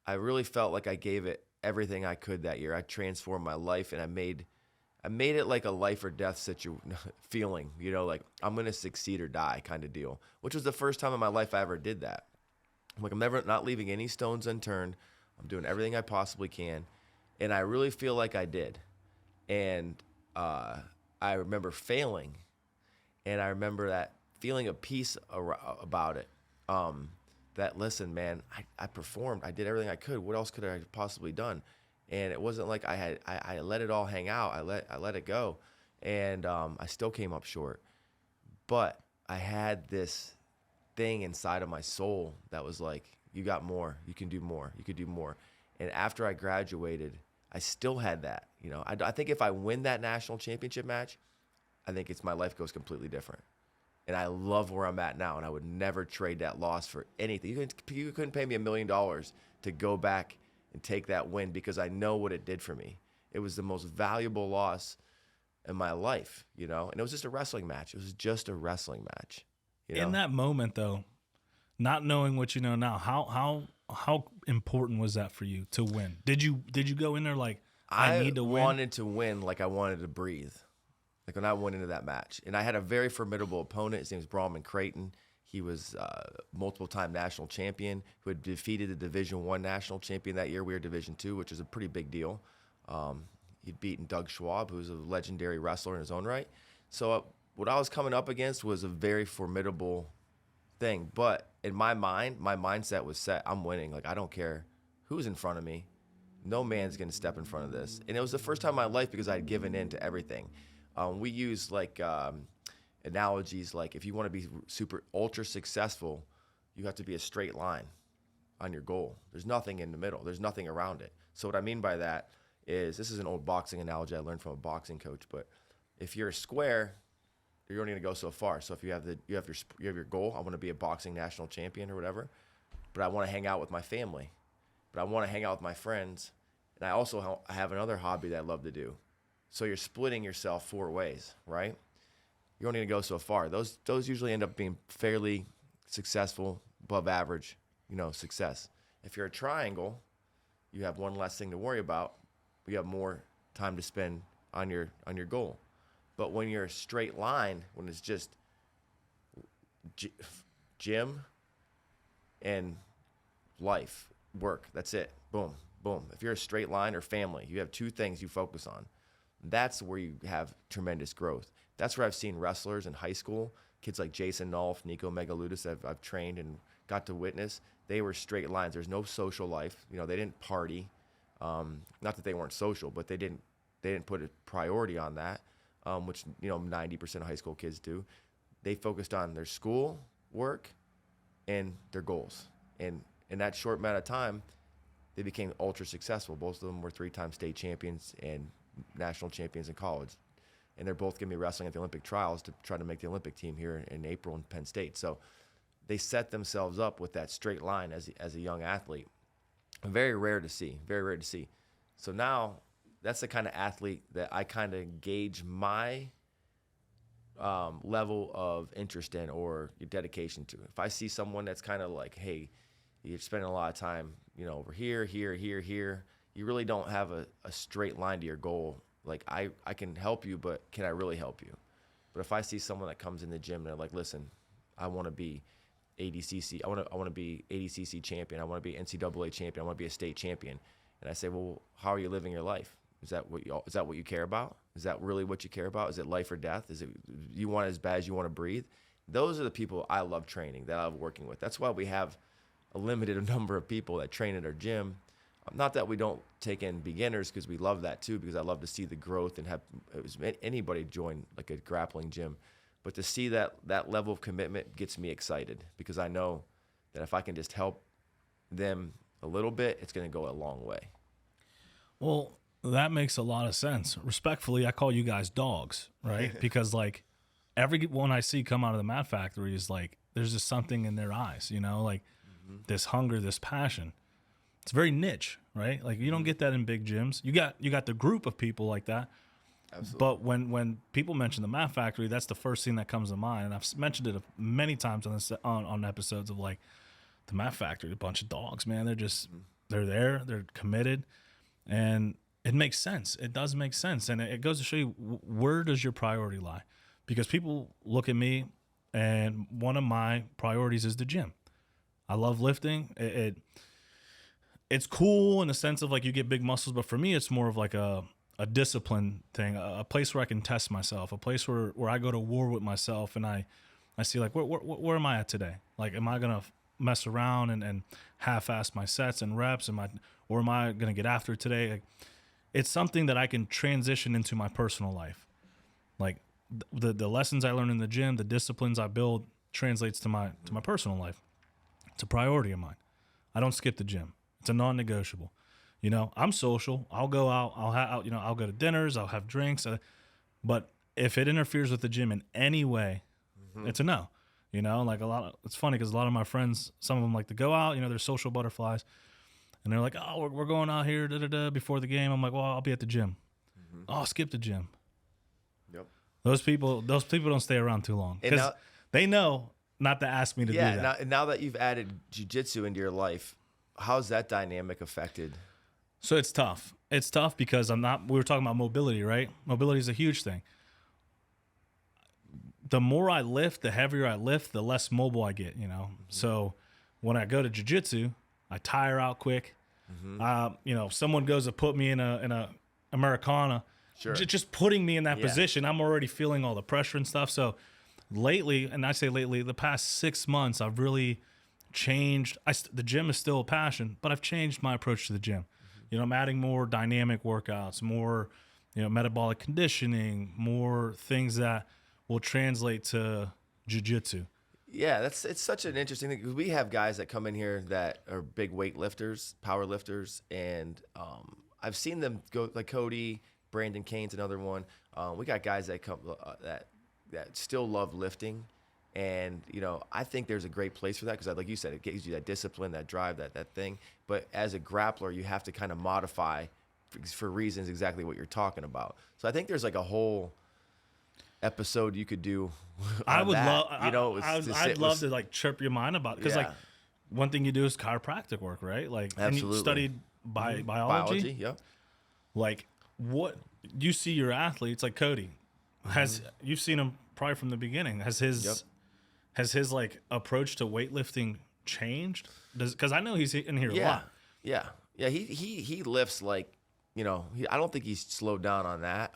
A: I really felt like I gave it everything I could that year. I transformed my life, and I made it like a life or death feeling, like I'm going to succeed or die kind of deal, which was the first time in my life I ever did that. I'm like, I'm not leaving any stones unturned. I'm doing everything I possibly can. And I really feel like I did. And I remember failing, and I remember that feeling of peace about it. That, listen, man, I performed. I did everything I could. What else could I have possibly done? And it wasn't like I let it all hang out. I let it go, and I still came up short. But I had this thing inside of my soul that was like, you got more. You can do more. You could do more. And after I graduated, I still had that. I think if I win that national championship match, I think my life goes completely different. And I love where I'm at now, and I would never trade that loss for anything. You couldn't pay me $1 million to go back and take that win, because I know what it did for me. It was the most valuable loss in my life, and it was just a wrestling match. It was just a wrestling match.
C: In that moment, though, not knowing what you know now, how important was that for you to win? Did you go in there like, I need to win?
A: I wanted to win like I wanted to breathe. Like when I went into that match. And I had a very formidable opponent. His name was Brawman Creighton. He was multiple-time national champion who had defeated the Division I national champion that year. We were Division II, which is a pretty big deal. He'd beaten Doug Schwab, who was a legendary wrestler in his own right. So what I was coming up against was a very formidable thing. But in my mind, my mindset was set. I'm winning. Like, I don't care who's in front of me. No man's going to step in front of this. And it was the first time in my life because I had given in to everything. We use analogies like, if you want to be super ultra successful, you have to be a straight line on your goal. There's nothing in the middle. There's nothing around it. So what I mean by that is, this is an old boxing analogy I learned from a boxing coach, but if you're a square, you're only going to go so far. So if you have your goal, I want to be a boxing national champion or whatever, but I want to hang out with my family, but I want to hang out with my friends, and I also have another hobby that I love to do. So you're splitting yourself 4 ways, right? You're only going to go so far. Those usually end up being fairly successful, above average, success. If you're a triangle, you have one less thing to worry about. You have more time to spend on your goal. But when you're a straight line, when it's just gym and life, work, that's it. Boom, boom. If you're a straight line or family, you have two things you focus on. That's where you have tremendous growth. That's where I've seen wrestlers in high school, kids like Jason Nolf, Nico Megaludis that I've trained and got to witness. They were straight lines. There's no social life. You know, they didn't party. Not that they weren't social, but they didn't put a priority on that, which, you know, 90% of high school kids do. They focused on their school, work, and their goals. And in that short amount of time, they became ultra successful. Both of them were 3-time state champions and national champions in college. And they're both going to be wrestling at the Olympic trials to try to make the Olympic team here in April in Penn State. So they set themselves up with that straight line as a young athlete. Very rare to see, very rare to see. So now that's the kind of athlete that I kind of gauge my level of interest in or dedication to. If I see someone that's kind of like, hey, you're spending a lot of time, you know, over here, you really don't have a straight line to your goal. Like, I can help you, but can I really help you? But if I see someone that comes in the gym and they're like, listen, I want to be ADCC, I want to be ADCC champion, I want to be NCAA champion, I want to be a state champion, and I say, well, how are you living your life? Is that what you care about? Is that really what you care about? Is it life or death? Is it you want it as bad as you want to breathe? Those are the people I love training, that I love working with. That's why we have a limited number of people that train at our gym. Not that we don't take in beginners, because we love that too, because I love to see the growth and have anybody join like a grappling gym. But to see that level of commitment gets me excited, because I know that if I can just help them a little bit, it's going to go a long way.
C: Well, that makes a lot of sense. Respectfully, I call you guys dogs, right? Because like everyone I see come out of the Mat Factory is like, there's just something in their eyes, you know, like this hunger, this passion. It's very niche, right? Like you don't get that in big gyms. You got the group of people like that.
A: Absolutely.
C: But when people mention the Mat Factory, that's the first thing that comes to mind. And I've mentioned it many times on episodes of like the Mat Factory, a bunch of dogs, man. They're just they're there, they're committed, and it makes sense. It does make sense, and it goes to show you where does your priority lie? Because people look at me, and one of my priorities is the gym. I love lifting. It's cool in the sense of like you get big muscles, but for me, it's more of like a discipline thing, a place where I can test myself, a place where I go to war with myself, and I see like where am I at today? Like, am I gonna mess around and half-ass my sets and reps, or am I gonna get after it today? Like, it's something that I can transition into my personal life. Like the lessons I learn in the gym, the disciplines I build translates to my personal life. It's a priority of mine. I don't skip the gym. It's a non-negotiable. You know, I'm social. I'll go out. I'll go to dinners. I'll have drinks. But if it interferes with the gym in any way, it's a no. You know, like it's funny because a lot of my friends, some of them like to go out. You know, they're social butterflies, and they're like, "Oh, we're going out here before the game." I'm like, "Well, I'll be at the gym." Oh, I'll skip the gym.
A: Yep.
C: Those people don't stay around too long because they know not to ask me to do that.
A: Yeah. Now that you've added jiu-jitsu into your life, how's that dynamic affected?
C: So it's tough. It's tough because we were talking about mobility, right? Mobility is a huge thing. The more I lift, the heavier I lift, the less mobile I get, you know? So when I go to jiu-jitsu, I tire out quick. You know, someone goes to put me in a Americana, just putting me in that position, I'm already feeling all the pressure and stuff. So lately, and I say lately, the past 6 months, I've really changed. The gym is still a passion, but I've changed my approach to the gym. You know, I'm adding more dynamic workouts, more, you know, metabolic conditioning, more things that will translate to jiu-jitsu.
A: Yeah, it's such an interesting thing, because we have guys that come in here that are big weight lifters, power lifters, and I've seen them go, like Cody, Brandon Kane's another one. We got guys that come that still love lifting. And, you know, I think there's a great place for that, because, like you said, it gives you that discipline, that drive, that thing. But as a grappler, you have to kind of modify for reasons exactly what you're talking about. So I think there's like a whole episode you could do.
C: I would love,
A: you know,
C: I'd love to like chirp your mind about, because like one thing you do is chiropractic work, right? Like,
A: absolutely.
C: and you studied biology.
A: Yep.
C: Like, what you see your athletes like Cody you've seen him probably from the beginning. Has his like approach to weightlifting changed? Because I know he's in here a lot.
A: Yeah. He lifts like, I don't think he's slowed down on that.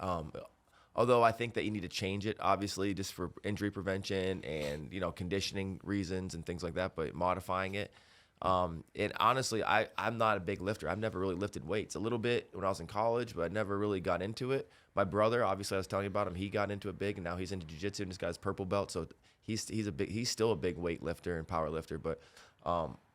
A: Although I think that you need to change it, obviously, just for injury prevention and, conditioning reasons and things like that, but modifying it. And honestly, I'm not a big lifter. I've never really lifted weights. A little bit when I was in college, but I never really got into it. My brother, obviously, I was telling you about him. He got into it big, and now he's into jiu-jitsu, and this guy's purple belt. So he's still a big weight lifter and power lifter. But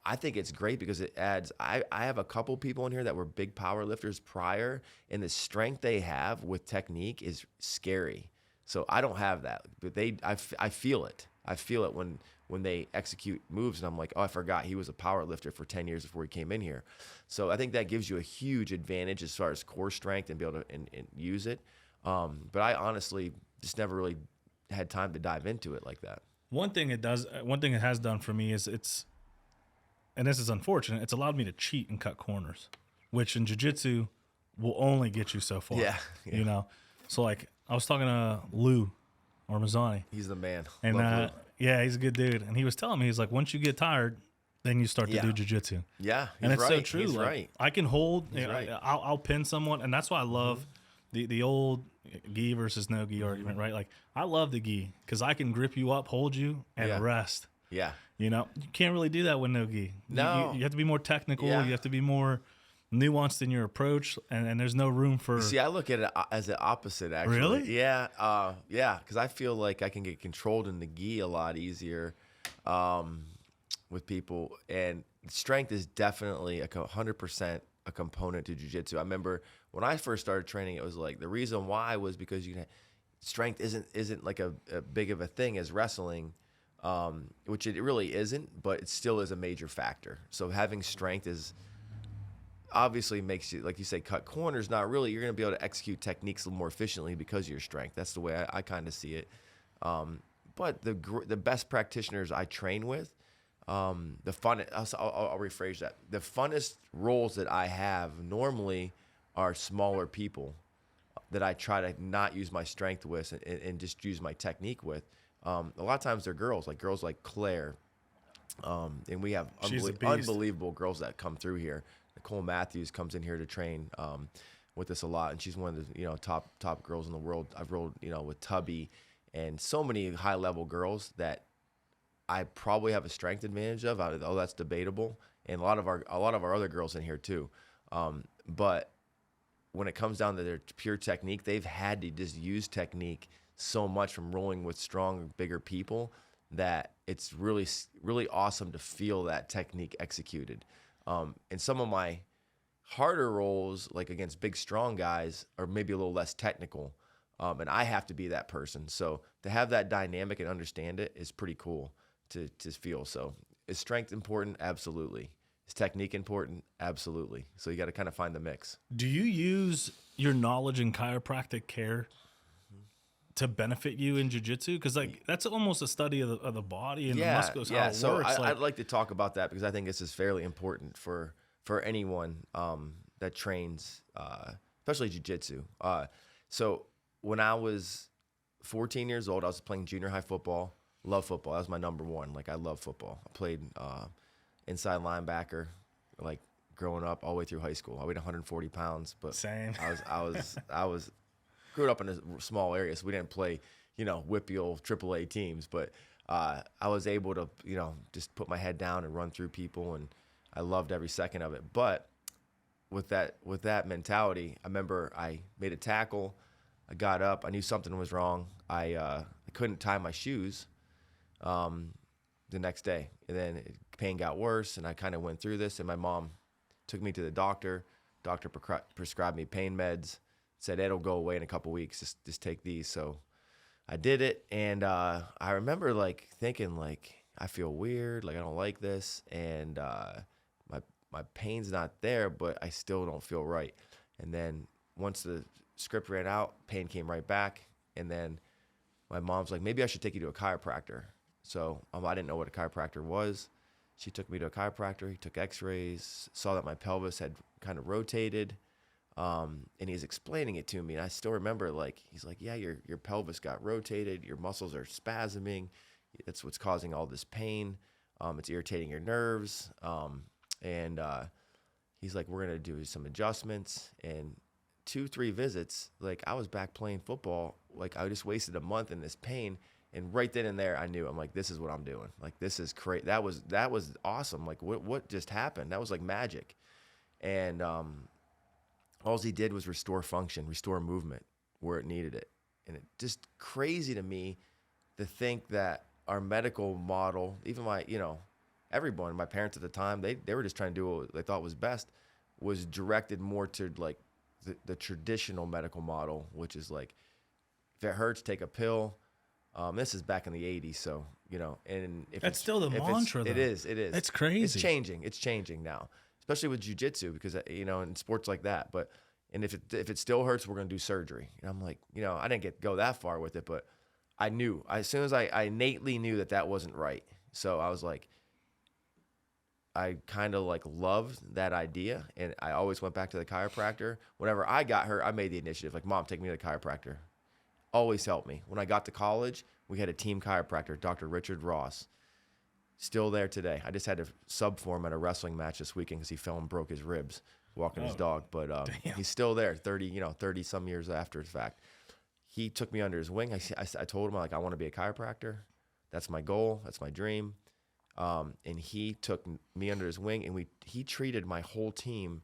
A: I think it's great because it adds. I have a couple people in here that were big power lifters prior, and the strength they have with technique is scary. So I don't have that, but I feel it. I feel it when they execute moves, and I'm like, oh, I forgot he was a power lifter for 10 years before he came in here. So I think that gives you a huge advantage as far as core strength and be able to and use it. But I honestly just never really had time to dive into it like that.
C: One thing it has done for me is and this is unfortunate, it's allowed me to cheat and cut corners, which in jiu-jitsu will only get you so far.
A: Yeah.
C: So like I was talking to Lou Ormazzani.
A: He's the man.
C: And
A: Love Lou.
C: yeah, he's a good dude. And he was telling me, he's like, once you get tired, then you start to do jiu-jitsu.
A: Yeah,
C: and it's
A: right.
C: so true.
A: He's
C: like,
A: right.
C: I can hold.
A: Right.
C: I'll pin someone, and that's why I love the old gi versus no gi argument, right? Like I love the gi because I can grip you up, hold you, and rest.
A: Yeah.
C: You can't really do that with no gi.
A: No.
C: You have to be more technical.
A: Yeah.
C: You have to be more nuanced in your approach, and there's no room for.
A: See, I look at it as the opposite, actually.
C: Really?
A: Yeah. Because I feel like I can get controlled in the gi a lot easier with people, and strength is definitely 100% a component to jiu-jitsu. I remember when I first started training, it was like the reason why was because strength isn't like a big of a thing as wrestling. Which it really isn't, but it still is a major factor. So having strength is obviously makes you, like you say, cut corners. Not really. You're going to be able to execute techniques a little more efficiently because of your strength. That's the way I kind of see it. But the best practitioners I train with, I'll rephrase that. The funnest roles that I have normally are smaller people that I try to not use my strength with and just use my technique with. A lot of times they're girls like Claire, and we have unbelievable girls that come through here. Nicole Matthews comes in here to train with us a lot, and she's one of the top girls in the world. I've rolled with Tubby and so many high level girls that I probably have a strength advantage of. Oh, that's debatable, and a lot of our other girls in here too. But when it comes down to their pure technique, they've had to just use technique so much from rolling with strong, bigger people that it's really, really awesome to feel that technique executed. And some of my harder rolls, like against big, strong guys, are maybe a little less technical. And I have to be that person. So to have that dynamic and understand it is pretty cool to feel. So is strength important? Absolutely. Is technique important? Absolutely. So you got to kind of find the mix.
C: Do you use your knowledge in chiropractic care to benefit you in jiu-jitsu? Because that's almost a study of the body and the muscles, how it works.
A: I'd like to talk about that because I think this is fairly important for anyone that trains, especially jiu-jitsu. So when I was 14 years old, I was playing junior high football. Love football. That was my number one. Like, I love football. I played inside linebacker, like, growing up all the way through high school. I weighed 140 pounds, but
C: same.
A: I was grew up in a small area, so we didn't play, whippeal AAA teams. But I was able to, just put my head down and run through people, and I loved every second of it. But with that mentality, I remember I made a tackle. I got up. I knew something was wrong. I couldn't tie my shoes the next day, and then pain got worse, and I kind of went through this. And my mom took me to the doctor. Doctor prescribed me pain meds. Said it'll go away in a couple weeks. Just take these. So I did it, and I remember thinking I feel weird, I don't like this, and my pain's not there, but I still don't feel right. And then once the script ran out, pain came right back, and then my mom's like, maybe I should take you to a chiropractor. So I didn't know what a chiropractor was. She took me to a chiropractor. He took X-rays, saw that my pelvis had kind of rotated. And he's explaining it to me, and I still remember, like, he's like, yeah, your pelvis got rotated, your muscles are spasming, that's what's causing all this pain. It's irritating your nerves. And he's like, we're gonna do some adjustments. And 2-3 visits, like, I was back playing football. Like, I just wasted a month in this pain, and right then and there, I knew, I'm like, this is what I'm doing. Like, this is great. That was awesome. Like, what just happened? That was like magic. And all he did was restore function, restore movement where it needed it. And it just crazy to me to think that our medical model, even everyone, my parents at the time, they were just trying to do what they thought was best, was directed more to like the traditional medical model, which is like, if it hurts, take a pill. This is back in the 80s, so, and if
C: That's still the mantra, though.
A: It is.
C: It's crazy.
A: It's changing now, especially with jiu-jitsu, because, in sports like that. But, and if it still hurts, we're going to do surgery. And I'm like, I didn't go that far with it, but I knew, as soon as I innately knew that wasn't right. So I was like, I kind of like loved that idea, and I always went back to the chiropractor. Whenever I got hurt, I made the initiative. Like, Mom, take me to the chiropractor. Always helped me. When I got to college, we had a team chiropractor, Dr. Richard Ross. Still there today. I just had to sub for him at a wrestling match this weekend because he fell and broke his ribs walking his dog. But he's still there, 30 some years after the fact. He took me under his wing. I told him, I want to be a chiropractor. That's my goal. That's my dream. And he took me under his wing, and he treated my whole team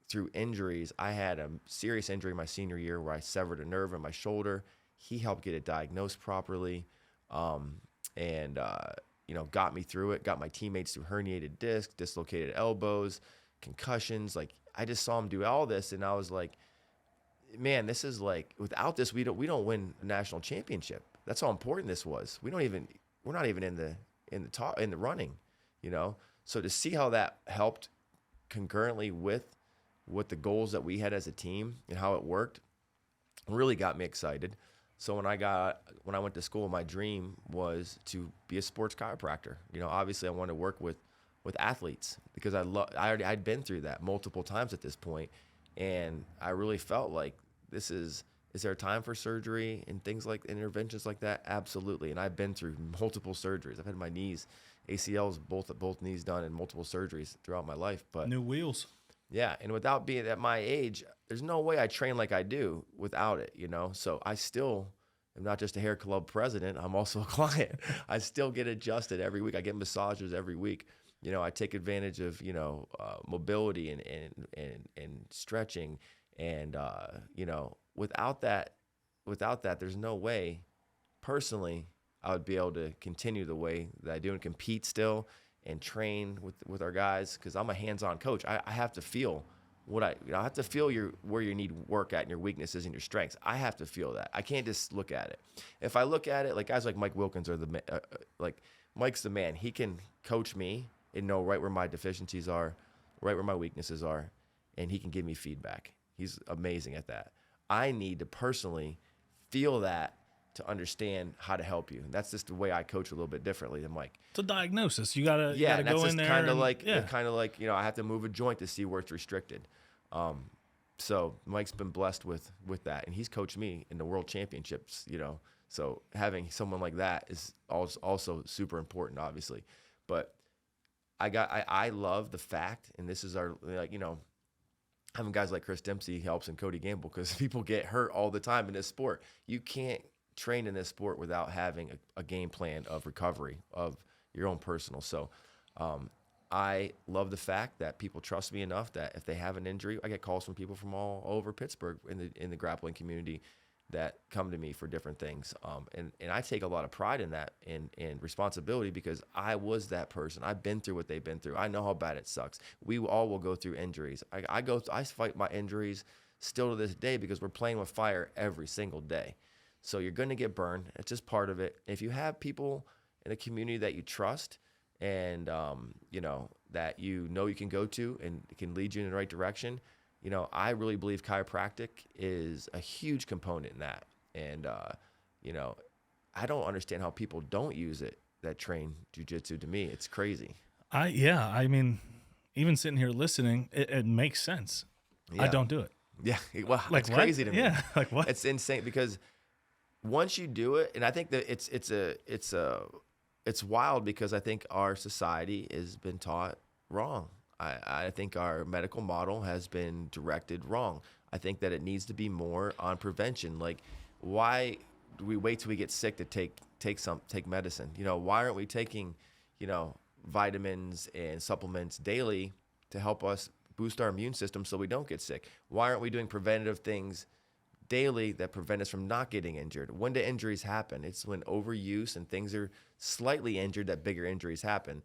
A: through injuries. I had a serious injury my senior year where I severed a nerve in my shoulder. He helped get it diagnosed properly, and got me through it. Got my teammates through herniated disc, dislocated elbows, concussions. Like, I just saw him do all this, and I was like, man, this is like, without this, we don't win a national championship. That's how important this was. We're not even in the running, So to see how that helped concurrently with what the goals that we had as a team and how it worked really got me excited. So when I went to school, my dream was to be a sports chiropractor. Obviously I wanted to work with athletes because I'd been through that multiple times at this point, and I really felt like is there a time for surgery and things like interventions like that? Absolutely. And I've been through multiple surgeries. I've had my knees, ACLs, both knees done, and multiple surgeries throughout my life. But
C: new wheels.
A: Yeah, and without being at my age, there's no way I train like I do without it, So I still am not just a hair club president. I'm also a client. I still get adjusted every week. I get massages every week. I take advantage of mobility and stretching, and without that, there's no way, personally, I would be able to continue the way that I do and compete still and train with our guys, because I'm a hands-on coach. I have to feel I have to feel where you need work at and your weaknesses and your strengths. I have to feel that. I can't just look at it. If I look at it, like guys like Mike Wilkins are Mike's the man. He can coach me and know right where my deficiencies are, right where my weaknesses are, and he can give me feedback. He's amazing at that. I need to personally feel that to understand how to help you. And that's just the way I coach a little bit differently than Mike.
C: It's a diagnosis. You gotta go in there.
A: Kind of like I have to move a joint to see where it's restricted. So Mike's been blessed with that, and he's coached me in the world championships. So having someone like that is also super important, obviously. But I love the fact, and this is our having guys like Chris Dempsey helps, and Cody Gamble, because people get hurt all the time in this sport. You can't train in this sport without having a game plan of recovery of your own personal. So I love the fact that people trust me enough that if they have an injury, I get calls from people from all over Pittsburgh in the grappling community that come to me for different things. And I take a lot of pride in that and responsibility, because I was that person. I've been through what they've been through. I know how bad it sucks. We all will go through injuries. I fight my injuries still to this day, because we're playing with fire every single day. So you're going to get burned. It's just part of it. If you have people in a community that you trust and, that you can go to and can lead you in the right direction, I really believe chiropractic is a huge component in that. And, I don't understand how people don't use it that train jiu-jitsu. To me, it's crazy.
C: I mean, even sitting here listening, it makes sense. I don't do it.
A: Yeah. Well,
C: Like
A: it's
C: what?
A: crazy to me.
C: Yeah. Like what?
A: It's insane because once you do it, and I think that it's wild because I think our society has been taught wrong. I think our medical model has been directed wrong. I think that it needs to be more on prevention. Like, why do we wait till we get sick to take medicine? You know, why aren't we taking, you know, vitamins and supplements daily to help us boost our immune system so we don't get sick? Why aren't we doing preventative things daily that prevent us from not getting injured? When do injuries happen? It's when overuse and things are slightly injured that bigger injuries happen.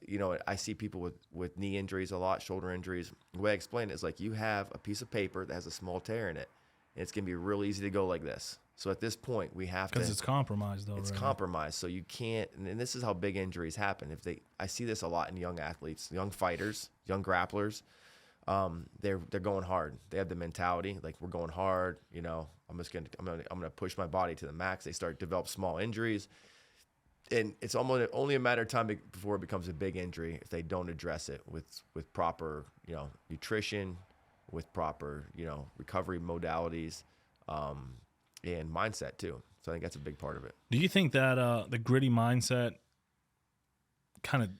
A: You know, I see people with knee injuries a lot, shoulder injuries. The way I explain it is like you have a piece of paper that has a small tear in it, and it's going to be real easy to go like this. So at this point, we have to...
C: Because it's compromised, though,
A: It's
C: right?
A: compromised, so you can't... And this is how big injuries happen. I see this a lot in young athletes, young fighters, young grapplers. They're going hard. They have the mentality like, we're going hard. You know, I'm gonna push my body to the max. They start to develop small injuries, and it's almost only a matter of time before it becomes a big injury if they don't address it with proper, you know, nutrition, with proper, you know, recovery modalities, and mindset too. So I think that's a big part of it.
C: Do you think that the gritty mindset kind of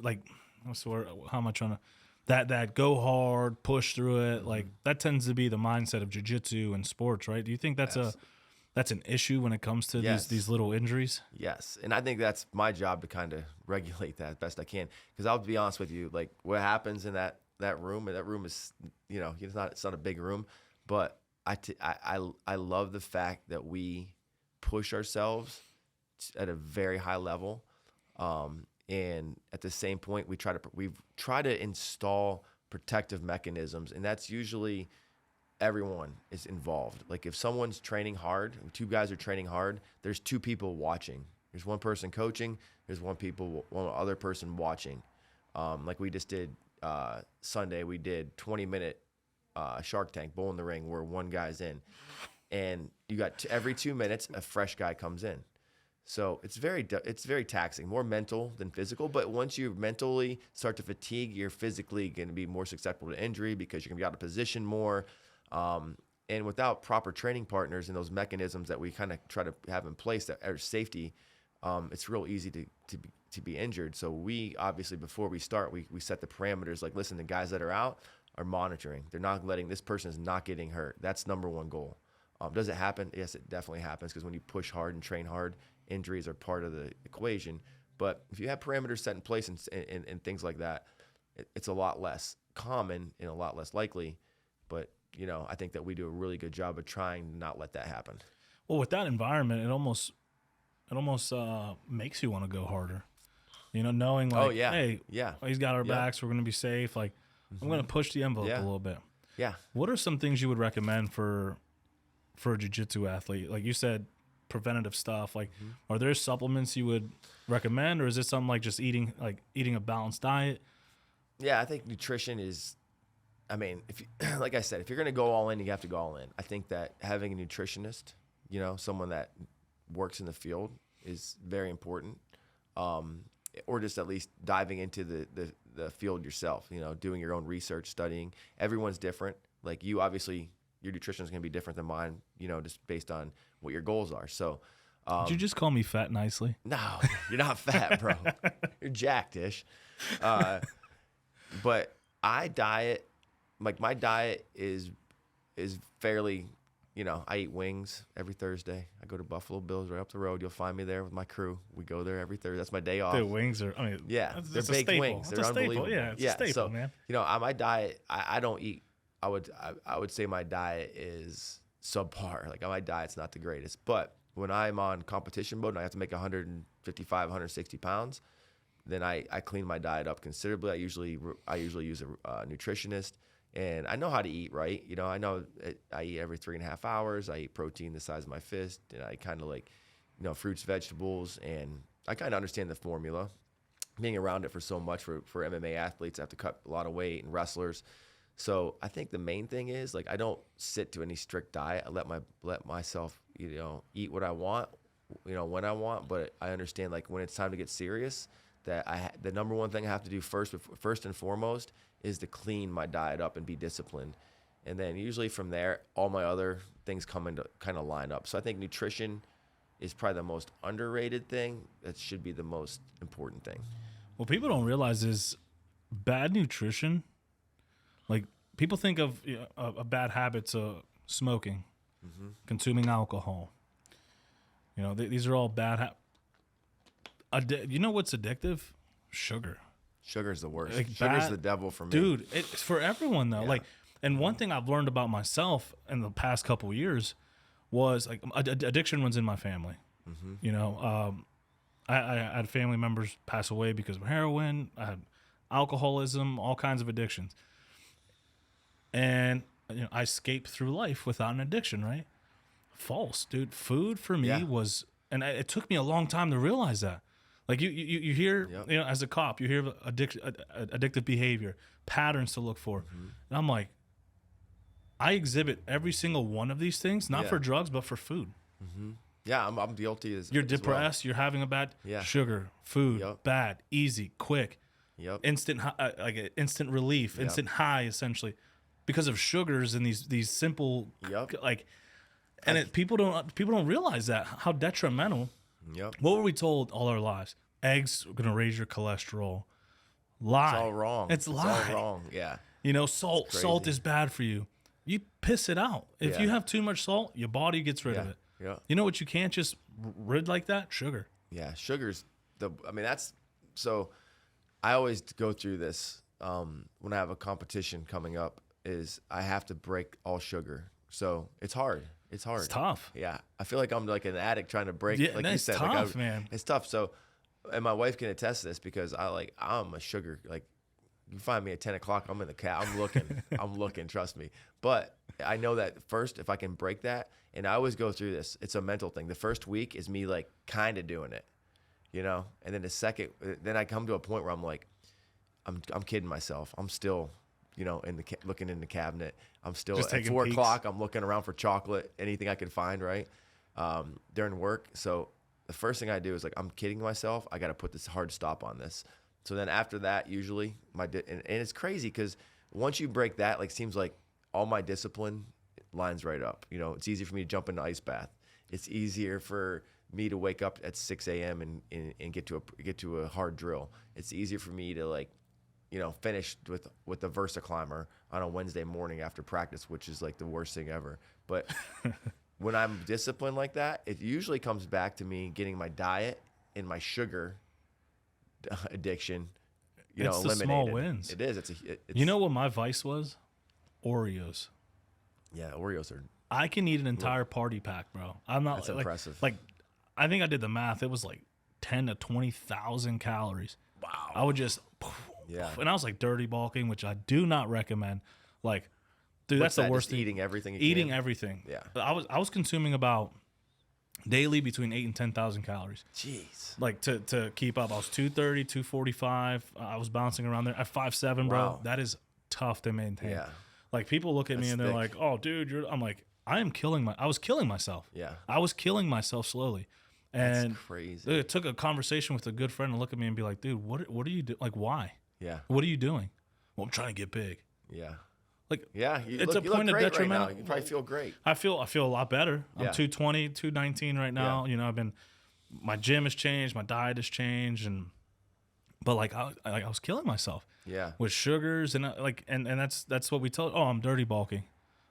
C: like, what's the word? How am I trying to... That go hard, push through it, like that tends to be the mindset of jiu-jitsu and sports, right? Do you think that's an issue when it comes to these little injuries?
A: Yes, and I think that's my job to kind of regulate that best I can. Because I'll be honest with you, like what happens in that room, and that room is, you know, it's not a big room, but I love the fact that we push ourselves at a very high level. And at the same point, we try to install protective mechanisms, and that's usually everyone is involved. Like if someone's training hard, two guys are training hard, there's two people watching. There's one person coaching, there's one other person watching. Like we just did Sunday, we did 20-minute Shark Tank, Bull in the Ring, where one guy's in, and you got every 2 minutes a fresh guy comes in. So it's very taxing, more mental than physical. But once you mentally start to fatigue, you're physically going to be more susceptible to injury because you're going to be out of position more. And without proper training partners and those mechanisms that we kind of try to have in place that are safety, it's real easy to be injured. So we obviously, before we start, we set the parameters. Like, listen, the guys that are out are monitoring. They're not letting this person is not getting hurt. That's number one goal. Does it happen? Yes, it definitely happens because when you push hard and train hard, injuries are part of the equation. But if you have parameters set in place and things like that, it's a lot less common and a lot less likely. But, you know, I think that we do a really good job of trying to not let that happen.
C: Well, with that environment, it almost makes you want to go harder. You know, knowing like, hey, he's got our backs, we're going to be safe. Like, I'm going to push the envelope a little bit.
A: Yeah.
C: What are some things you would recommend for a jiu-jitsu athlete? Like you said, preventative stuff. Like, are there supplements you would recommend, or is it something like just eating a balanced diet?
A: Yeah, I think nutrition is, I mean, if you, like I said, if you're going to go all in, you have to go all in. I think that having a nutritionist, you know, someone that works in the field is very important. Or just at least diving into the field yourself, you know, doing your own research, studying. Everyone's different. Like you, obviously, your nutrition is going to be different than mine, you know, just based on what your goals are. So,
C: did you just call me fat nicely?
A: No, you're not fat, bro. You're jacked-ish. But I diet, like my diet is fairly, you know, I eat wings every Thursday. I go to Buffalo Bill's right up the road. You'll find me there with my crew. We go there every Thursday. That's my day off.
C: The wings are, I mean,
A: yeah, they're baked wings. They're unbelievable.
C: Yeah, it's a staple,
A: so,
C: man.
A: You know, my diet, I don't eat. I would say my diet is subpar. Like my diet's not the greatest. But when I'm on competition mode and I have to make 155, 160 pounds, then I clean my diet up considerably. I usually use a nutritionist, and I know how to eat right. You know, I eat every 3.5 hours. I eat protein the size of my fist, and I kind of like, you know, fruits, vegetables, and I kind of understand the formula. Being around it for so much for MMA athletes, I have to cut a lot of weight, and wrestlers. So I think the main thing is like I don't sit to any strict diet. I let myself, you know, eat what I want, you know, when I want. But I understand like when it's time to get serious, that the number one thing I have to do first and foremost is to clean my diet up and be disciplined. And then usually from there, all my other things come into kind of line up. So I think nutrition is probably the most underrated thing. That should be the most important thing.
C: What people don't realize is bad nutrition. Like people think of bad habits of smoking, consuming alcohol. You know, these are all bad you know what's addictive? Sugar.
A: Sugar's the worst.
C: Like
A: Sugar's the devil for me.
C: Dude, it's for everyone though.
A: Yeah.
C: Like, and one thing I've learned about myself in the past couple of years was like addiction runs in my family. You know, I had family members pass away because of heroin. I had alcoholism, all kinds of addictions. And you know, I escaped through life without an addiction, right? False, dude. Food for me was, and it took me a long time to realize that. Like you hear, you know, as a cop, you hear addictive behavior, patterns to look for. And I'm like, I exhibit every single one of these things, not for drugs, but for food.
A: Yeah, I'm guilty as
C: You're
A: as
C: depressed, you're having a bad sugar, food, bad, easy, quick, instant like instant relief, instant high, essentially, because of sugars and these simple like, and people don't realize that how detrimental. What were we told all our lives? Eggs are gonna raise your cholesterol. Lie.
A: It's all wrong.
C: It's lie.
A: all wrong. Yeah.
C: You know, salt is bad for you. You piss it out. If you have too much salt, your body gets rid of it.
A: Yeah.
C: You know what you can't just rid like that? Sugar.
A: Yeah, sugar's so I always go through this when I have a competition coming up is I have to break all sugar. So it's hard. It's hard.
C: It's tough.
A: Yeah. I feel like I'm like an addict trying to break, like you said.
C: Tough, man.
A: It's tough. So, and my wife can attest to this because I'm a sugar, like you find me at 10 o'clock, I'm in the cab, I'm looking, trust me. But I know that first, if I can break that, and I always go through this, it's a mental thing. The first week is me like kind of doing it, you know? And then the second, then I come to a point where I'm like, I'm kidding myself. I'm still, you know, looking in the cabinet. I'm still
C: Just
A: at
C: taking
A: 4
C: peeks.
A: o'clock. I'm looking around for chocolate, anything I can find, right? During work. So the first thing I do is like, I'm kidding myself. I got to put this hard stop on this. So then after that, usually and it's crazy because once you break that, like seems like all my discipline lines right up. You know, it's easy for me to jump in the ice bath. It's easier for me to wake up at 6 a.m. and get to a hard drill. It's easier for me to like, you know, finish with the Versa climber on a Wednesday morning after practice, which is like the worst thing ever. But when I'm disciplined like that, it usually comes back to me getting my diet and my sugar addiction,
C: It's the
A: eliminated.
C: small wins.
A: It is. It's
C: you know what my vice was? Oreos.
A: Yeah, Oreos are.
C: I can eat an entire party pack, bro. I'm not.
A: That's
C: like,
A: impressive.
C: Like, I think I did the math. It was like 10 to 20,000 calories.
A: Wow.
C: I would just.
A: Yeah.
C: And I was like dirty bulking, which I do not recommend. Like, dude, that's the worst thing.
A: Eating everything.
C: Eating everything.
A: Yeah.
C: I was consuming about daily between 8 and 10,000 calories.
A: Jeez.
C: Like to keep up. I was 230, 245. I was bouncing around there at 5'7", bro.
A: Wow.
C: That is tough to maintain.
A: Yeah.
C: Like people look at me
A: That's
C: and they're
A: thick.
C: like, "Oh, dude, I'm like, I was killing myself.
A: Yeah.
C: I was killing myself slowly. And
A: That's crazy.
C: it took a conversation with a good friend to look at me and be like, "Dude, what are you doing? Like, why?
A: Yeah.
C: What are you doing?" "Well, I'm trying to get big."
A: Yeah.
C: Like,
A: Yeah.
C: it's
A: You
C: a point of
A: great
C: detriment.
A: right now. You probably feel great.
C: I feel a lot better. I'm
A: Yeah.
C: 220, 219 right now.
A: Yeah.
C: You know, my gym has changed, my diet has changed, but I was killing myself
A: Yeah.
C: with sugars and that's what we told. Oh, I'm dirty bulking.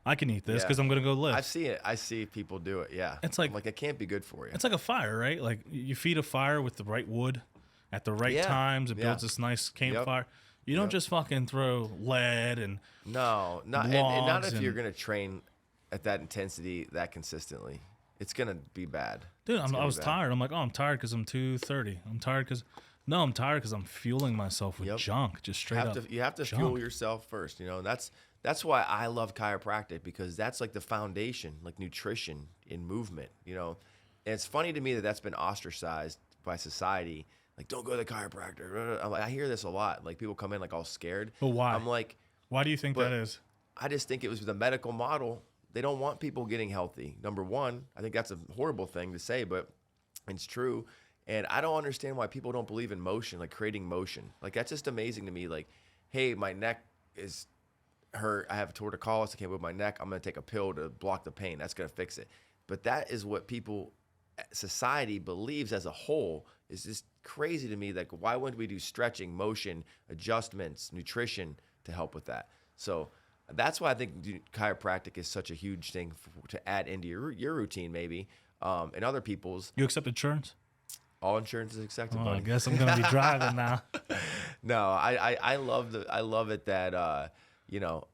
C: I can eat this
A: Yeah.
C: because I'm gonna go lift.
A: I see it. I see people do it. Yeah.
C: It's like-
A: I'm like it can't be good for you.
C: It's like a fire, right? Like you feed a fire with the right wood at the right
A: Yeah.
C: times. It
A: Yeah.
C: builds this nice campfire. You don't just fucking throw lead and
A: No, not and not
C: logs
A: if you're
C: and-
A: gonna train at that intensity that consistently. It's gonna be bad.
C: dude.
A: It's
C: I
A: gonna
C: was
A: be bad.
C: tired. I'm like, oh, I'm tired because I'm 230. I'm tired because I'm tired because I'm fueling myself with
A: Yep.
C: junk, just straight up.
A: You have to
C: junk.
A: fuel yourself first, you know. And that's why I love chiropractic because that's like the foundation, like nutrition and movement, you know. And it's funny to me that that's been ostracized by society. Like, don't go to the chiropractor. I'm like, I hear this a lot. Like people come in like all scared.
C: But why?
A: I'm like,
C: Why do you think
A: But-
C: that is?
A: I just think it was the medical model. They don't want people getting healthy. Number one, I think that's a horrible thing to say, but it's true. And I don't understand why people don't believe in motion, like creating motion. Like that's just amazing to me. Like, hey, my neck is hurt. I have torticollis. I can't move my neck. I'm going to take a pill to block the pain. That's going to fix it. But that is what society believes as a whole is just crazy to me. Like, why wouldn't we do stretching, motion, adjustments, nutrition to help with that? So that's why I think chiropractic is such a huge thing to add into your routine, maybe, and other people's.
C: You accept insurance?
A: All insurance is accepted,
C: Oh,
A: buddy.
C: I guess I'm gonna be driving now.
A: No, I love it that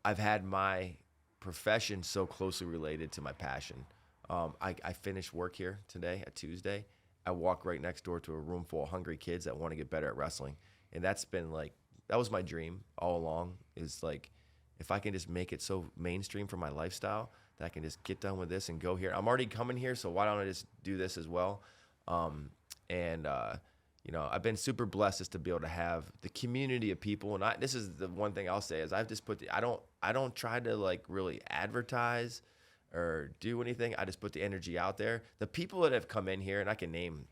A: I've had my profession so closely related to my passion. I finished work here today at Tuesday. I walk right next door to a room full of hungry kids that want to get better at wrestling, and that was my dream all along. Is like, if I can just make it so mainstream for my lifestyle that I can just get done with this and go here. I'm already coming here, so why don't I just do this as well? I've been super blessed just to be able to have the community of people. And this is the one thing I'll say is I've just I don't try to like really advertise or do anything. I just put the energy out there. The people that have come in here, and I can name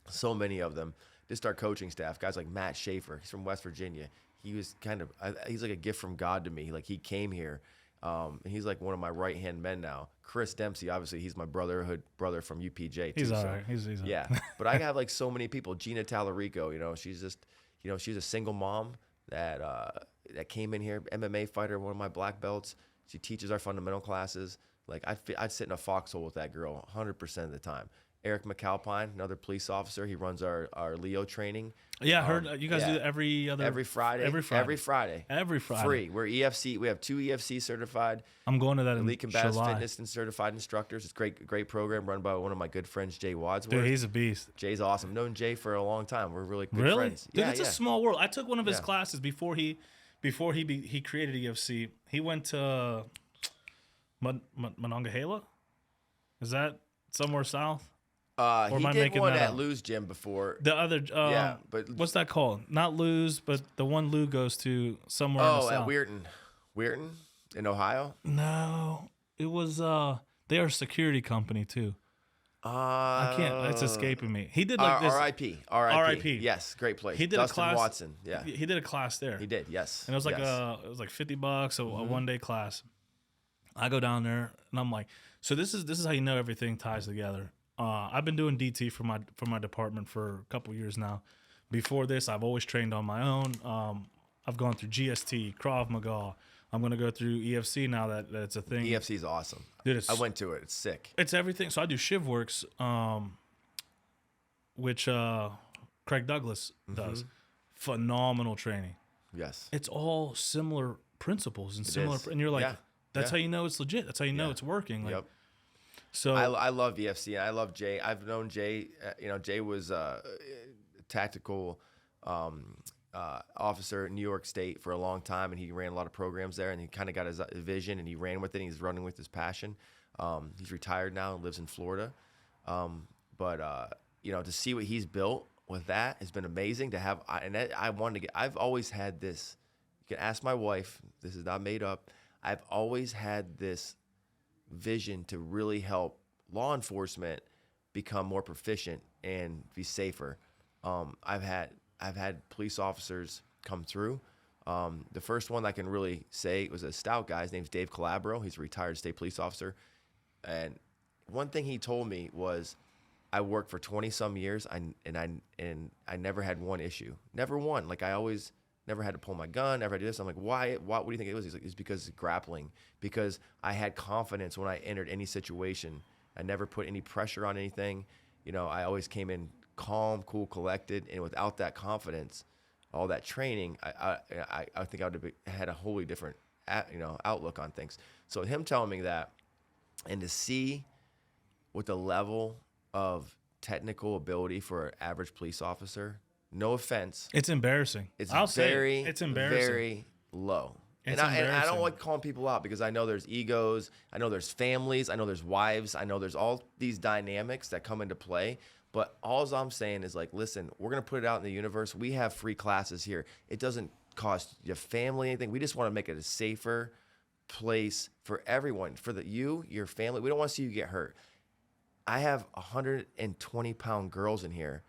A: so many of them, just our coaching staff, guys like Matt Schaefer, he's from West Virginia. He was he's like a gift from God to me. Like he came here. And he's like one of my right-hand men now. Chris Dempsey, obviously, he's my brother from UPJ too.
C: He's all right. He's
A: yeah. But I have like so many people. Gina Tallarico, she's just, she's a single mom that came in here, MMA fighter, one of my black belts. She teaches our fundamental classes. Like I'd sit in a foxhole with that girl 100% of the time. Eric McAlpine, another police officer. He runs our Leo training.
C: Yeah, I heard you guys do that every
A: Friday.
C: Every Friday.
A: Free. We're EFC. We have 2 EFC certified.
C: I'm going to that in
A: Elite Combative
C: July.
A: Fitness and certified instructors. It's great program run by one of my good friends, Jay Wadsworth.
C: Dude, he's a beast.
A: Jay's awesome. Known Jay for a long time. We're really good
C: really?
A: friends.
C: Dude, it's a small world. I took one of his
A: Yeah.
C: classes before he created EFC. He went to Monongahela. Is that somewhere south?
A: He
C: am I
A: did
C: making
A: one
C: that
A: at
C: up?
A: Lou's gym before.
C: The other,
A: but
C: what's that called? Not Lou's, but the one Lou goes to somewhere in the south.
A: At Weirton in Ohio.
C: No, it was. They are a security company too. I can't. It's escaping me. He did like this.
A: R.I.P. Yes, great place.
C: He did
A: Dustin
C: a class.
A: Watson. Yeah,
C: He did a class there.
A: he did. Yes,
C: And it was like
A: yes.
C: it was like $50 a 1 day class. I go down there and I'm like, so this is how you know everything ties together. I've been doing DT for my department for a couple years now. Before this, I've always trained on my own. I've gone through GST, Krav Maga. I'm gonna go through EFC now that it's a thing.
A: EFC is awesome.
C: Dude,
A: I went to it. It's sick.
C: It's everything. So I do ShivWorks, which Craig Douglas does. Phenomenal training.
A: Yes.
C: It's all similar principles and similar,
A: is.
C: and you're like,
A: Yeah.
C: that's
A: Yeah.
C: how you know it's legit. That's how you know it's working. Like,
A: Yep.
C: So
A: I love EFC. I love Jay. I've known Jay. Jay was a tactical officer in New York State for a long time, and he ran a lot of programs there. And he kind of got his vision, and he ran with it. And he's running with his passion. He's retired now and lives in Florida. To see what he's built with that has been amazing. To have, I wanted to get. I've always had this. You can ask my wife. This is not made up. I've always had this vision to really help law enforcement become more proficient and be safer. I've had police officers come through. The first one I can really say was a stout guy. His name's Dave Calabro. He's a retired state police officer. And one thing he told me was, I worked for 20 some years, and I never had one issue, never one. Like I always. Never had to pull my gun, never had to do this. I'm like, why? What do you think it was? He's like, it's because it's grappling. Because I had confidence when I entered any situation. I never put any pressure on anything. I always came in calm, cool, collected. And without that confidence, all that training, I think I would have had a wholly different, outlook on things. So him telling me that, and to see what the level of technical ability for an average police officer. No offense.
C: it's embarrassing.
A: It's
C: I'll
A: very,
C: say it's embarrassing.
A: very low.
C: It's
A: And I
C: embarrassing.
A: don't like calling people out because I know there's egos. I know there's families. I know there's wives. I know there's all these dynamics that come into play. But all I'm saying is like, listen, we're going to put it out in the universe. We have free classes here. It doesn't cost your family anything. We just want to make it a safer place for everyone, for your family. We don't want to see you get hurt. I have 120-pound girls in here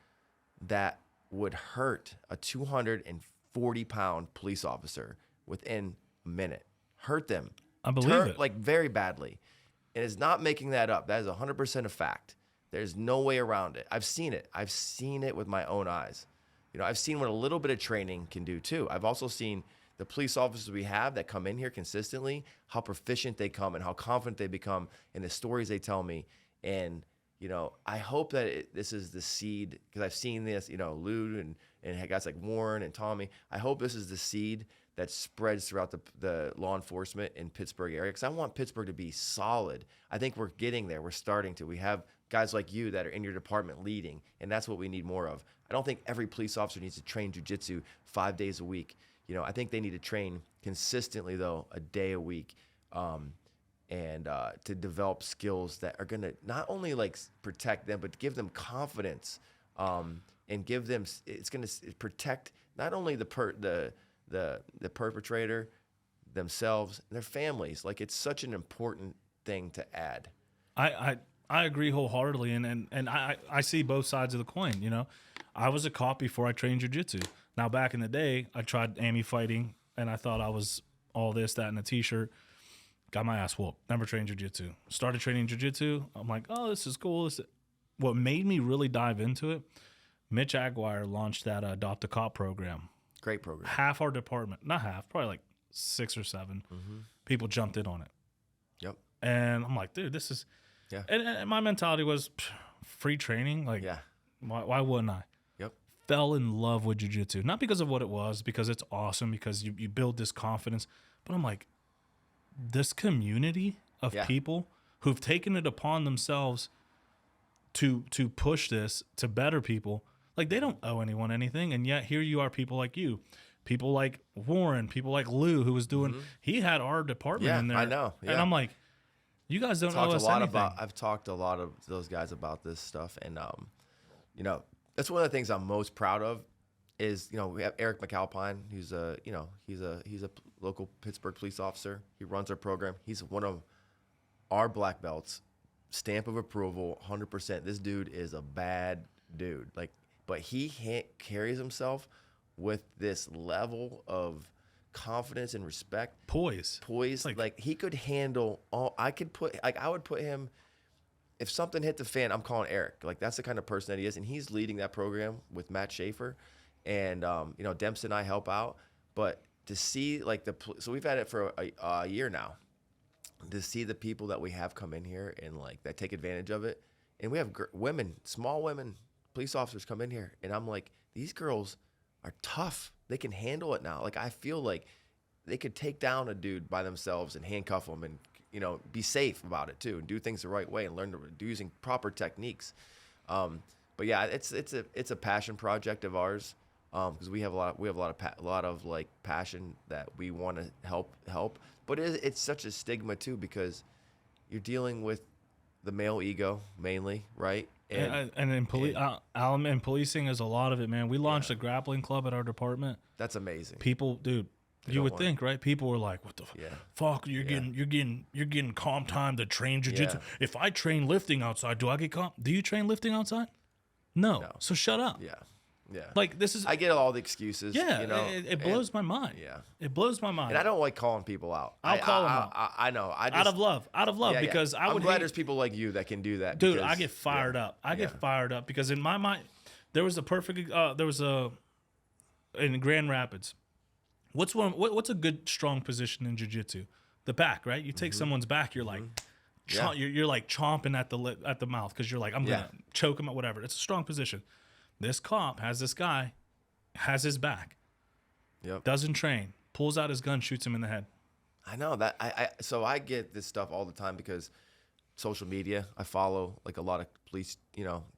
A: that would hurt a 240-pound police officer within a minute. Hurt them.
C: I believe it.
A: Like very badly. And it's not making that up. That is 100% a fact. There's no way around it. I've seen it. I've seen it with my own eyes. I've seen what a little bit of training can do too. I've also seen the police officers we have that come in here consistently, how proficient they come and how confident they become in the stories they tell me. And, I hope that this is the seed, because I've seen this, Lou and guys like Warren and Tommy. I hope this is the seed that spreads throughout the law enforcement in Pittsburgh area, because I want Pittsburgh to be solid. I think we're getting there. We're starting to. We have guys like you that are in your department leading, and that's what we need more of. I don't think every police officer needs to train jiu-jitsu 5 days a week. I think they need to train consistently, though, a day a week, and to develop skills that are going to not only like protect them, but give them confidence, and give them. It's going to protect not only the perpetrator, themselves, and their families. Like, it's such an important thing to add.
C: I agree wholeheartedly, and I see both sides of the coin. I was a cop before I trained jiu-jitsu. Now, back in the day, I tried AMI fighting, and I thought I was all this, that, and a t-shirt. Got my ass whooped. Never trained jiu-jitsu. Started training jiu-jitsu. I'm like, oh, this is cool. What made me really dive into it, Mitch Aguirre launched that Adopt a Cop program.
A: Great program.
C: Half our department, not half, probably like 6 or 7 people jumped in on it.
A: Yep.
C: And I'm like, dude, this is...
A: Yeah.
C: And my mentality was free training. Like,
A: yeah.
C: Why wouldn't I?
A: Yep.
C: Fell in love with jiu-jitsu. Not because of what it was, because it's awesome, because you build this confidence. But I'm like, this community of people who've taken it upon themselves to push this to better people, like, they don't owe anyone anything. And yet here you are, people like you, people like Warren, people like Lou, who was doing, he had our department in there.
A: I know. Yeah.
C: And I'm like, you guys don't owe us anything.
A: I've talked to a lot of those guys about this stuff, and that's one of the things I'm most proud of. Is we have Eric McAlpine, who's he's a local Pittsburgh police officer. He runs our program. He's one of our black belts, stamp of approval, 100%. This dude is a bad dude, but he carries himself with this level of confidence and respect, poise. Like he could handle all. I would put him, if something hit the fan, I'm calling Eric. Like, that's the kind of person that he is, and he's leading that program with Matt Schaefer, and Dempsey and I help out. But to see so we've had it for a year now. To see the people that we have come in here and that take advantage of it, and we have women, small women, police officers come in here, and I'm like, these girls are tough. They can handle it now. Like, I feel like they could take down a dude by themselves and handcuff them and, be safe about it too, and do things the right way and learn to do using proper techniques. But yeah, it's a passion project of ours, because we have a lot of passion that we want to help. But it's such a stigma too, because you're dealing with the male ego mainly, right?
C: And in policing is a lot of it, man. We launched a grappling club at our department.
A: That's amazing.
C: People, dude, you would think, right? People were like, "What the fuck? You're getting comp time to train jiu-jitsu.
A: Yeah.
C: If I train lifting outside, do I get comp? Do you train lifting outside? No. So shut up.
A: Yeah. Yeah.
C: Like, this is.
A: I get all the excuses.
C: Yeah. It blows my mind.
A: Yeah.
C: It blows my mind.
A: And I don't like calling people out.
C: I'll call them out.
A: I know.
C: Out of love, because
A: I'm glad there's people like you that can do that.
C: Dude, I get fired up. I get fired up because in my mind, there was in Grand Rapids. What's a good strong position in jiu-jitsu? The back, right? You take someone's back, you're like, you're like chomping at the mouth because you're like, I'm gonna choke him out, whatever. It's a strong position. This cop has this guy, has his back, doesn't train, pulls out his gun, shoots him in the head.
A: I know that. So I get this stuff all the time because social media. I follow a lot of police,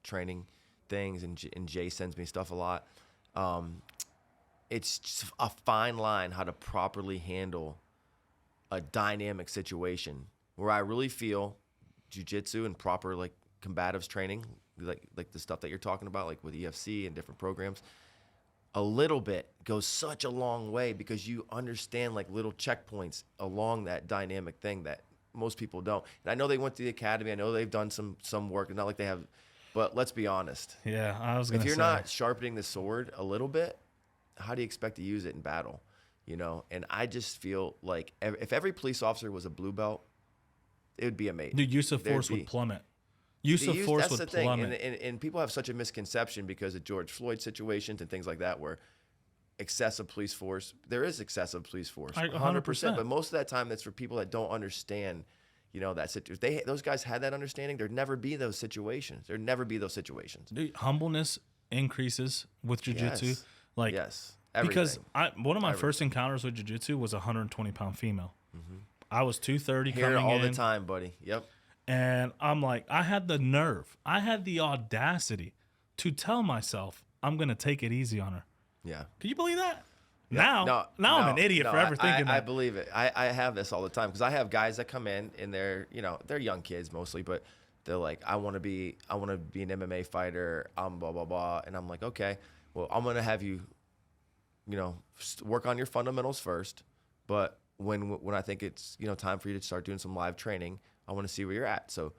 A: training things, and Jay sends me stuff a lot. It's just a fine line how to properly handle a dynamic situation where I really feel jiu-jitsu and proper combatives training, like the stuff that you're talking about, with EFC and different programs, a little bit goes such a long way because you understand little checkpoints along that dynamic thing that most people don't. And I know they went to the academy. I know they've done some work. It's not like they have But let's be honest.
C: Yeah, I was
A: If
C: gonna
A: you're
C: say.
A: not sharpening the sword a little bit, how do you expect to use it in battle? You know, and I just feel like if every police officer was a blue belt, it would be amazing.
C: Dude, use of
A: There'd
C: force
A: be-
C: would plummet. Use of force
A: that's the
C: would
A: thing,
C: plummet.
A: and people have such a misconception because of George Floyd situations and things like that, where excessive police force. There is excessive police force,
C: 100%.
A: But most of that time, that's for people that don't understand. You know that situation. If those guys had that understanding, there'd never be those situations. There'd never be those situations.
C: Dude, humbleness increases with jiu-jitsu.
A: Yes.
C: Like,
A: Yes,
C: because
A: everything.
C: one of my first encounters with jiu-jitsu was a 120-pound female. I was 230
A: Hear it
C: coming
A: all
C: in,
A: the time, buddy. Yep.
C: and I'm like, I had the nerve, I had the audacity to tell myself I'm gonna take it easy on her.
A: Yeah.
C: Can you believe that?
A: No,
C: Now I'm an idiot for ever thinking
A: I
C: that.
A: believe it. I have this all the time because I have guys that come in and they're young kids mostly, but they're like, I want to be an MMA fighter. I'm blah blah blah, and I'm like, okay, well, I'm gonna have you, work on your fundamentals first, but when I think it's time for you to start doing some live training, I want to see where you're at. So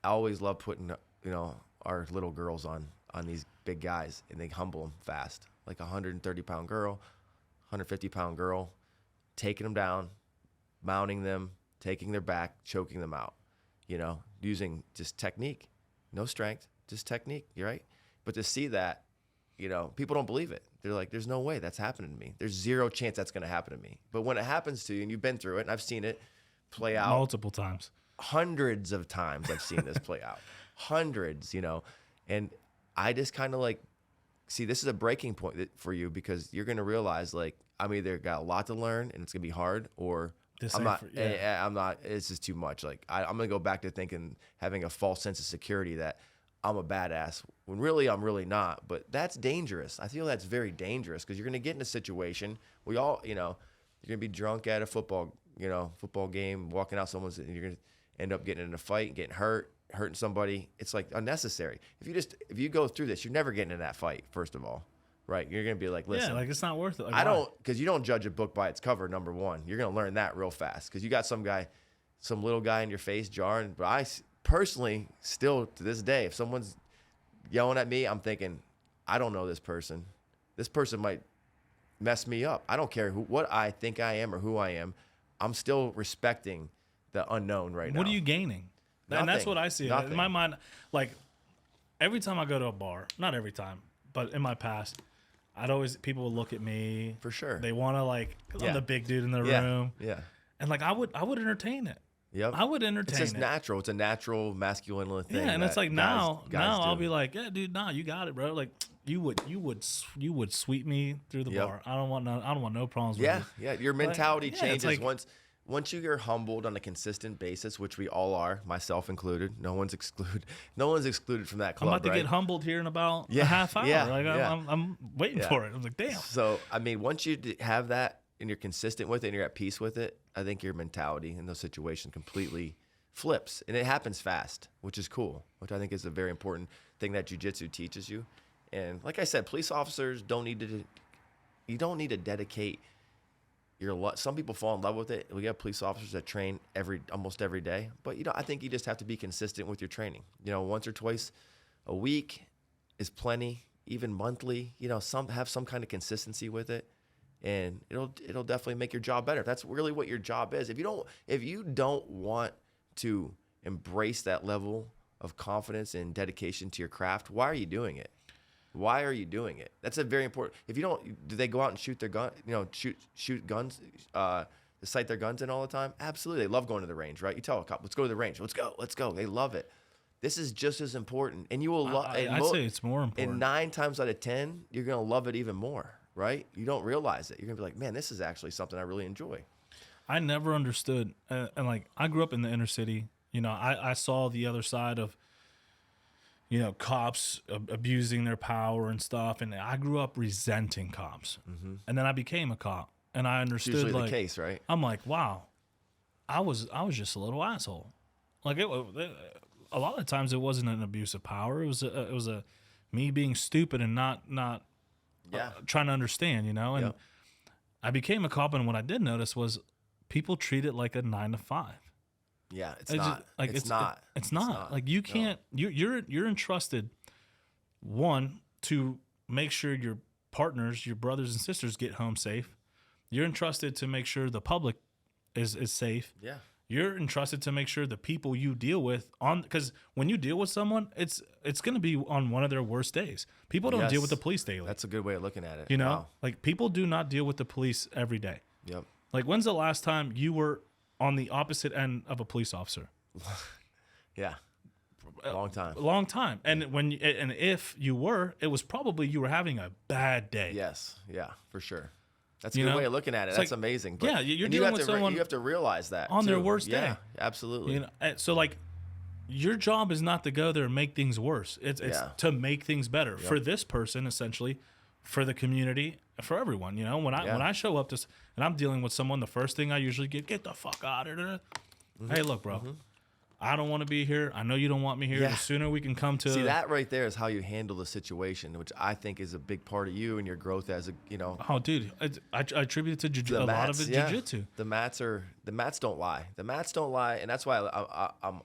A: I always love putting our little girls on these big guys, and they humble them fast, like a 130-pound girl. 150-pound girl, taking them down, mounting them, taking their back, choking them out, using just technique, no strength, just technique, you're right? But to see that, people don't believe it. They're like, there's no way that's happening to me. There's zero chance that's going to happen to me. But when it happens to you, and you've been through it, and I've seen it play out
C: Multiple times.
A: hundreds of times, I've seen this play out. Hundreds, and I just kind of like, see, this is a breaking point for you because you're going to realize, like, I'm either got a lot to learn and it's going to be hard, or I'm not, it's just too much. Like, I'm going to go back to thinking, having a false sense of security that I'm a badass when really I'm really not. But that's dangerous. I feel that's very dangerous because you're going to get in a situation. We all, you're going to be drunk at a football game, walking out someone's, and you're going to end up getting in a fight and getting hurting somebody. It's like unnecessary. If you go through this, you're never getting in that fight, first of all, right? You're going to be like, listen,
C: Yeah, like it's not worth it. Like,
A: I
C: why?
A: don't, because you don't judge a book by its cover, number one. You're going to learn that real fast because you got some little guy in your face jarring. But I personally, still to this day, if someone's yelling at me, I'm thinking, I don't know this person. This person might mess me up. I don't care what I think I am or who I am. I'm still respecting the unknown right now.
C: What are you gaining? And that's what I see.
A: Nothing.
C: In my mind, like, every time I go to a bar, not every time, but in my past, people would look at me.
A: For sure.
C: They want to, like, 'cause I'm
A: Yeah.
C: the big dude in the
A: Yeah.
C: room.
A: Yeah.
C: And, like, I would entertain it.
A: Yep.
C: I would entertain
A: It's just
C: it.
A: natural. It's a natural masculine thing.
C: Yeah, and it's
A: that
C: like
A: guys
C: I'll
A: do.
C: be like, yeah, dude, you got it, bro. Like, you would sweep me through the
A: Yep.
C: bar. I don't want no problems
A: Yeah,
C: with you.
A: yeah. Your mentality
C: yeah, it's
A: changes
C: like-
A: once you get humbled on a consistent basis, which we all are, myself included. No one's excluded from that
C: I'm
A: club.
C: about to
A: right?
C: get humbled here in about
A: Yeah,
C: a half hour.
A: yeah,
C: like
A: yeah.
C: I'm waiting
A: Yeah.
C: for it. I'm like, damn.
A: So I mean, once you have that and you're consistent with it and you're at peace with it, I think your mentality in those situations completely flips, and it happens fast, which is cool. Which I think is a very important thing that jiu-jitsu teaches you. And like I said, police officers don't need to dedicate some people fall in love with it. We got police officers that train almost every day, but I think you just have to be consistent with your training. Once or twice a week is plenty, even monthly. Have some kind of consistency with it, and it'll definitely make your job better. If that's really what your job is. If you don't want to embrace that level of confidence and dedication to your craft, why are you doing it? Why are you doing it? That's a very important. If you don't, do they go out and shoot their gun? Shoot guns, sight their guns in all the time? Absolutely, they love going to the range, right? You tell a cop, let's go to the range. Let's go. They love it. This is just as important, and you will love.
C: I'd say it's more important.
A: And 9 times out of 10, you're gonna love it even more, right? You don't realize it. You're gonna be like, man, this is actually something I really enjoy.
C: I never understood, and like I grew up in the inner city. I saw the other side of, cops abusing their power and stuff, and I grew up resenting cops. Mm-hmm. And then I became a cop, and I understood.
A: It's usually
C: like,
A: the case, right?
C: I'm like, wow, I was just a little asshole. Like a lot of times, it wasn't an abuse of power. It was a me being stupid and not trying to understand, And
A: Yep.
C: I became a cop, and what I did notice was people treat it like a 9 to 5.
A: Yeah, it's
C: It's
A: not.
C: just, like
A: It's not.
C: It's not. Like you can't. You're entrusted, one, to make sure your partners, your brothers and sisters get home safe. You're entrusted to make sure the public is safe.
A: Yeah.
C: You're entrusted to make sure the people you deal with on, because when you deal with someone, it's going to be on one of their worst days. People don't deal with the police daily.
A: That's a good way of looking at it.
C: You know,
A: Wow.
C: like people do not deal with the police every day.
A: Yep.
C: Like when's the last time you were on the opposite end of a police officer?
A: Yeah. A long time.
C: A long time. And and if you were, it was probably you were having a bad day.
A: Yes. Yeah, for sure. That's a
C: You
A: good
C: know?
A: way of looking at it.
C: It's
A: That's
C: like,
A: amazing.
C: yeah, you're
A: and
C: dealing
A: have
C: with
A: to
C: someone
A: you have to realize that
C: on their
A: too.
C: worst
A: yeah,
C: day.
A: Absolutely.
C: You know, so like your job is not to go there and make things worse. It's to make things better for this person, essentially, for the community, for everyone. You know, when I show up to and I'm dealing with someone, the first thing I usually get the fuck out of there. Hey, look, bro. I don't want to be here. I know you don't want me here.
A: Yeah.
C: The sooner we can come to
A: See, that right there is how you handle the situation, which I think is a big part of you and your growth as a,
C: Oh, dude, I attribute it to
A: the
C: a lot
A: mats,
C: of it
A: yeah.
C: jiu-jitsu.
A: The mats don't lie. The mats don't lie, and that's why I'm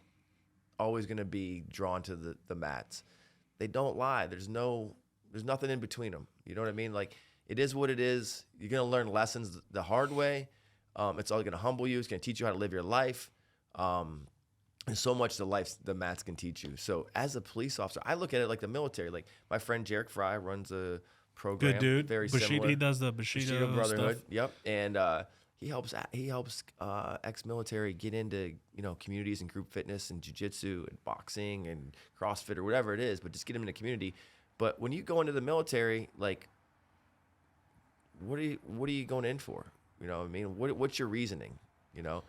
A: always going to be drawn to the mats. They don't lie. There's nothing in between them. You know what I mean? Like, it is what it is. You're going to learn lessons the hard way. It's all going to humble you. It's going to teach you how to live your life. And so much the mats can teach you. So as a police officer, I look at it like the military. Like my friend Jarek Fry runs a program.
C: Good dude.
A: Very
C: Bushido,
A: similar.
C: he does the Bushido
A: Brotherhood.
C: stuff.
A: Yep. And he helps ex-military get into communities and group fitness and jiu-jitsu and boxing and CrossFit or whatever it is, but just get them in the community. But when you go into the military, like, what are you going in for? You know what I mean? What's your reasoning? You know?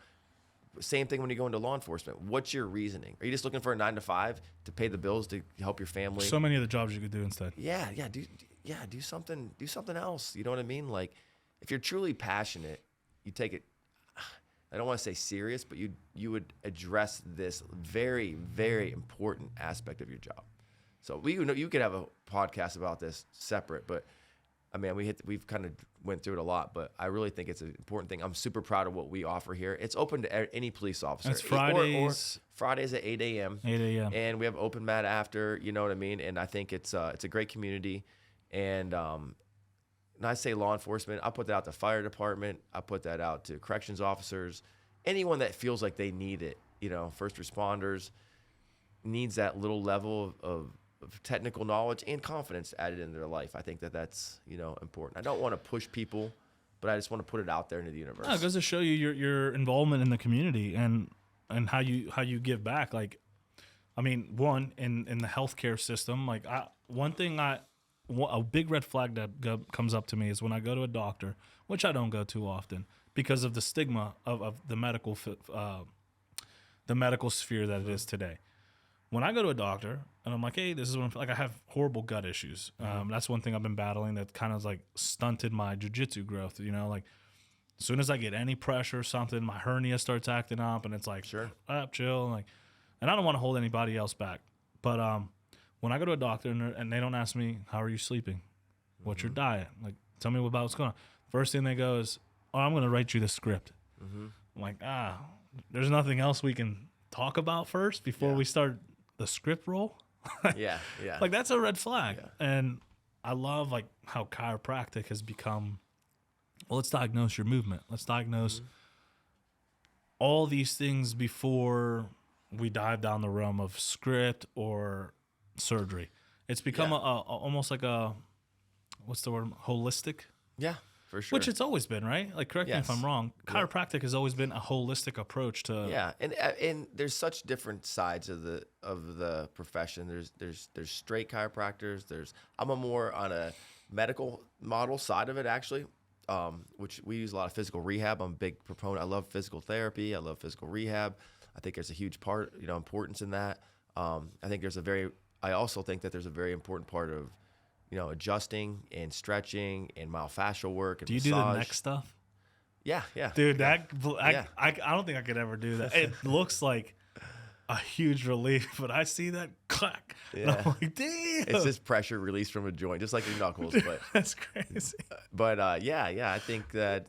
A: Same thing when you go into law enforcement. What's your reasoning? Are you just looking for a 9 to 5 to pay the bills to help your family?
C: So many of the jobs you could do instead.
A: Do something else. You know what I mean? Like, if you're truly passionate, you take it. I don't want to say serious, but you would address this very, very important aspect of your job. So you could have a podcast about this separate, but I mean, we've kind of went through it a lot, but I really think it's an important thing. I'm super proud of what we offer here. It's open to any police officer.
C: It's Fridays.
A: Or Fridays at 8 a.m.
C: 8 a.m.
A: And we have open mat after, you know what I mean? And I think it's a great community. And I say law enforcement, I put that out to fire department. I put that out to corrections officers. Anyone that feels like they need it, first responders, needs that little level of technical knowledge and confidence added into their life. I think that's important. I don't want to push people, but I just want to put it out there into the universe.
C: No, it goes to show you your involvement in the community and how you give back. Like, I mean, one in the healthcare system. Like, a big red flag that comes up to me is when I go to a doctor, which I don't go too often because of the stigma of the medical sphere that it is today. When I go to a doctor and I'm like, hey, this is what I have horrible gut issues. That's one thing I've been battling that kind of like stunted my jiu-jitsu growth. Like as soon as I get any pressure or something, my hernia starts acting up and it's like,
A: sure,
C: chill. And I don't want to hold anybody else back. But when I go to a doctor and they don't ask me, how are you sleeping? What's your diet? Like, tell me about what's going on. First thing they go is, oh, I'm going to write you the script. I'm like, there's nothing else we can talk about first before we start the script roll.
A: Yeah.
C: Like, that's a red flag.
A: Yeah.
C: And I love like how chiropractic has become, well, let's diagnose your movement. Let's diagnose all these things before we dive down the realm of script or surgery. It's become almost like a, what's the word? Holistic.
A: Yeah, for sure.
C: Which it's always been, right? Like, correct me if I'm wrong. Chiropractic has always been a holistic approach to.
A: Yeah, and there's such different sides of the profession. There's straight chiropractors. I'm more on a medical model side of it actually, which we use a lot of physical rehab. I'm a big proponent. I love physical therapy. I love physical rehab. I think there's a huge part, importance in that. I also think that there's a very important part of, adjusting and stretching and myofascial work and
C: Do you
A: massage.
C: do the neck stuff?
A: Yeah.
C: Dude, I don't think I could ever do that. It looks like a huge relief, but I see that clack. And I'm like, damn.
A: It's just pressure released from a joint, just like your knuckles. But
C: that's crazy.
A: But I think that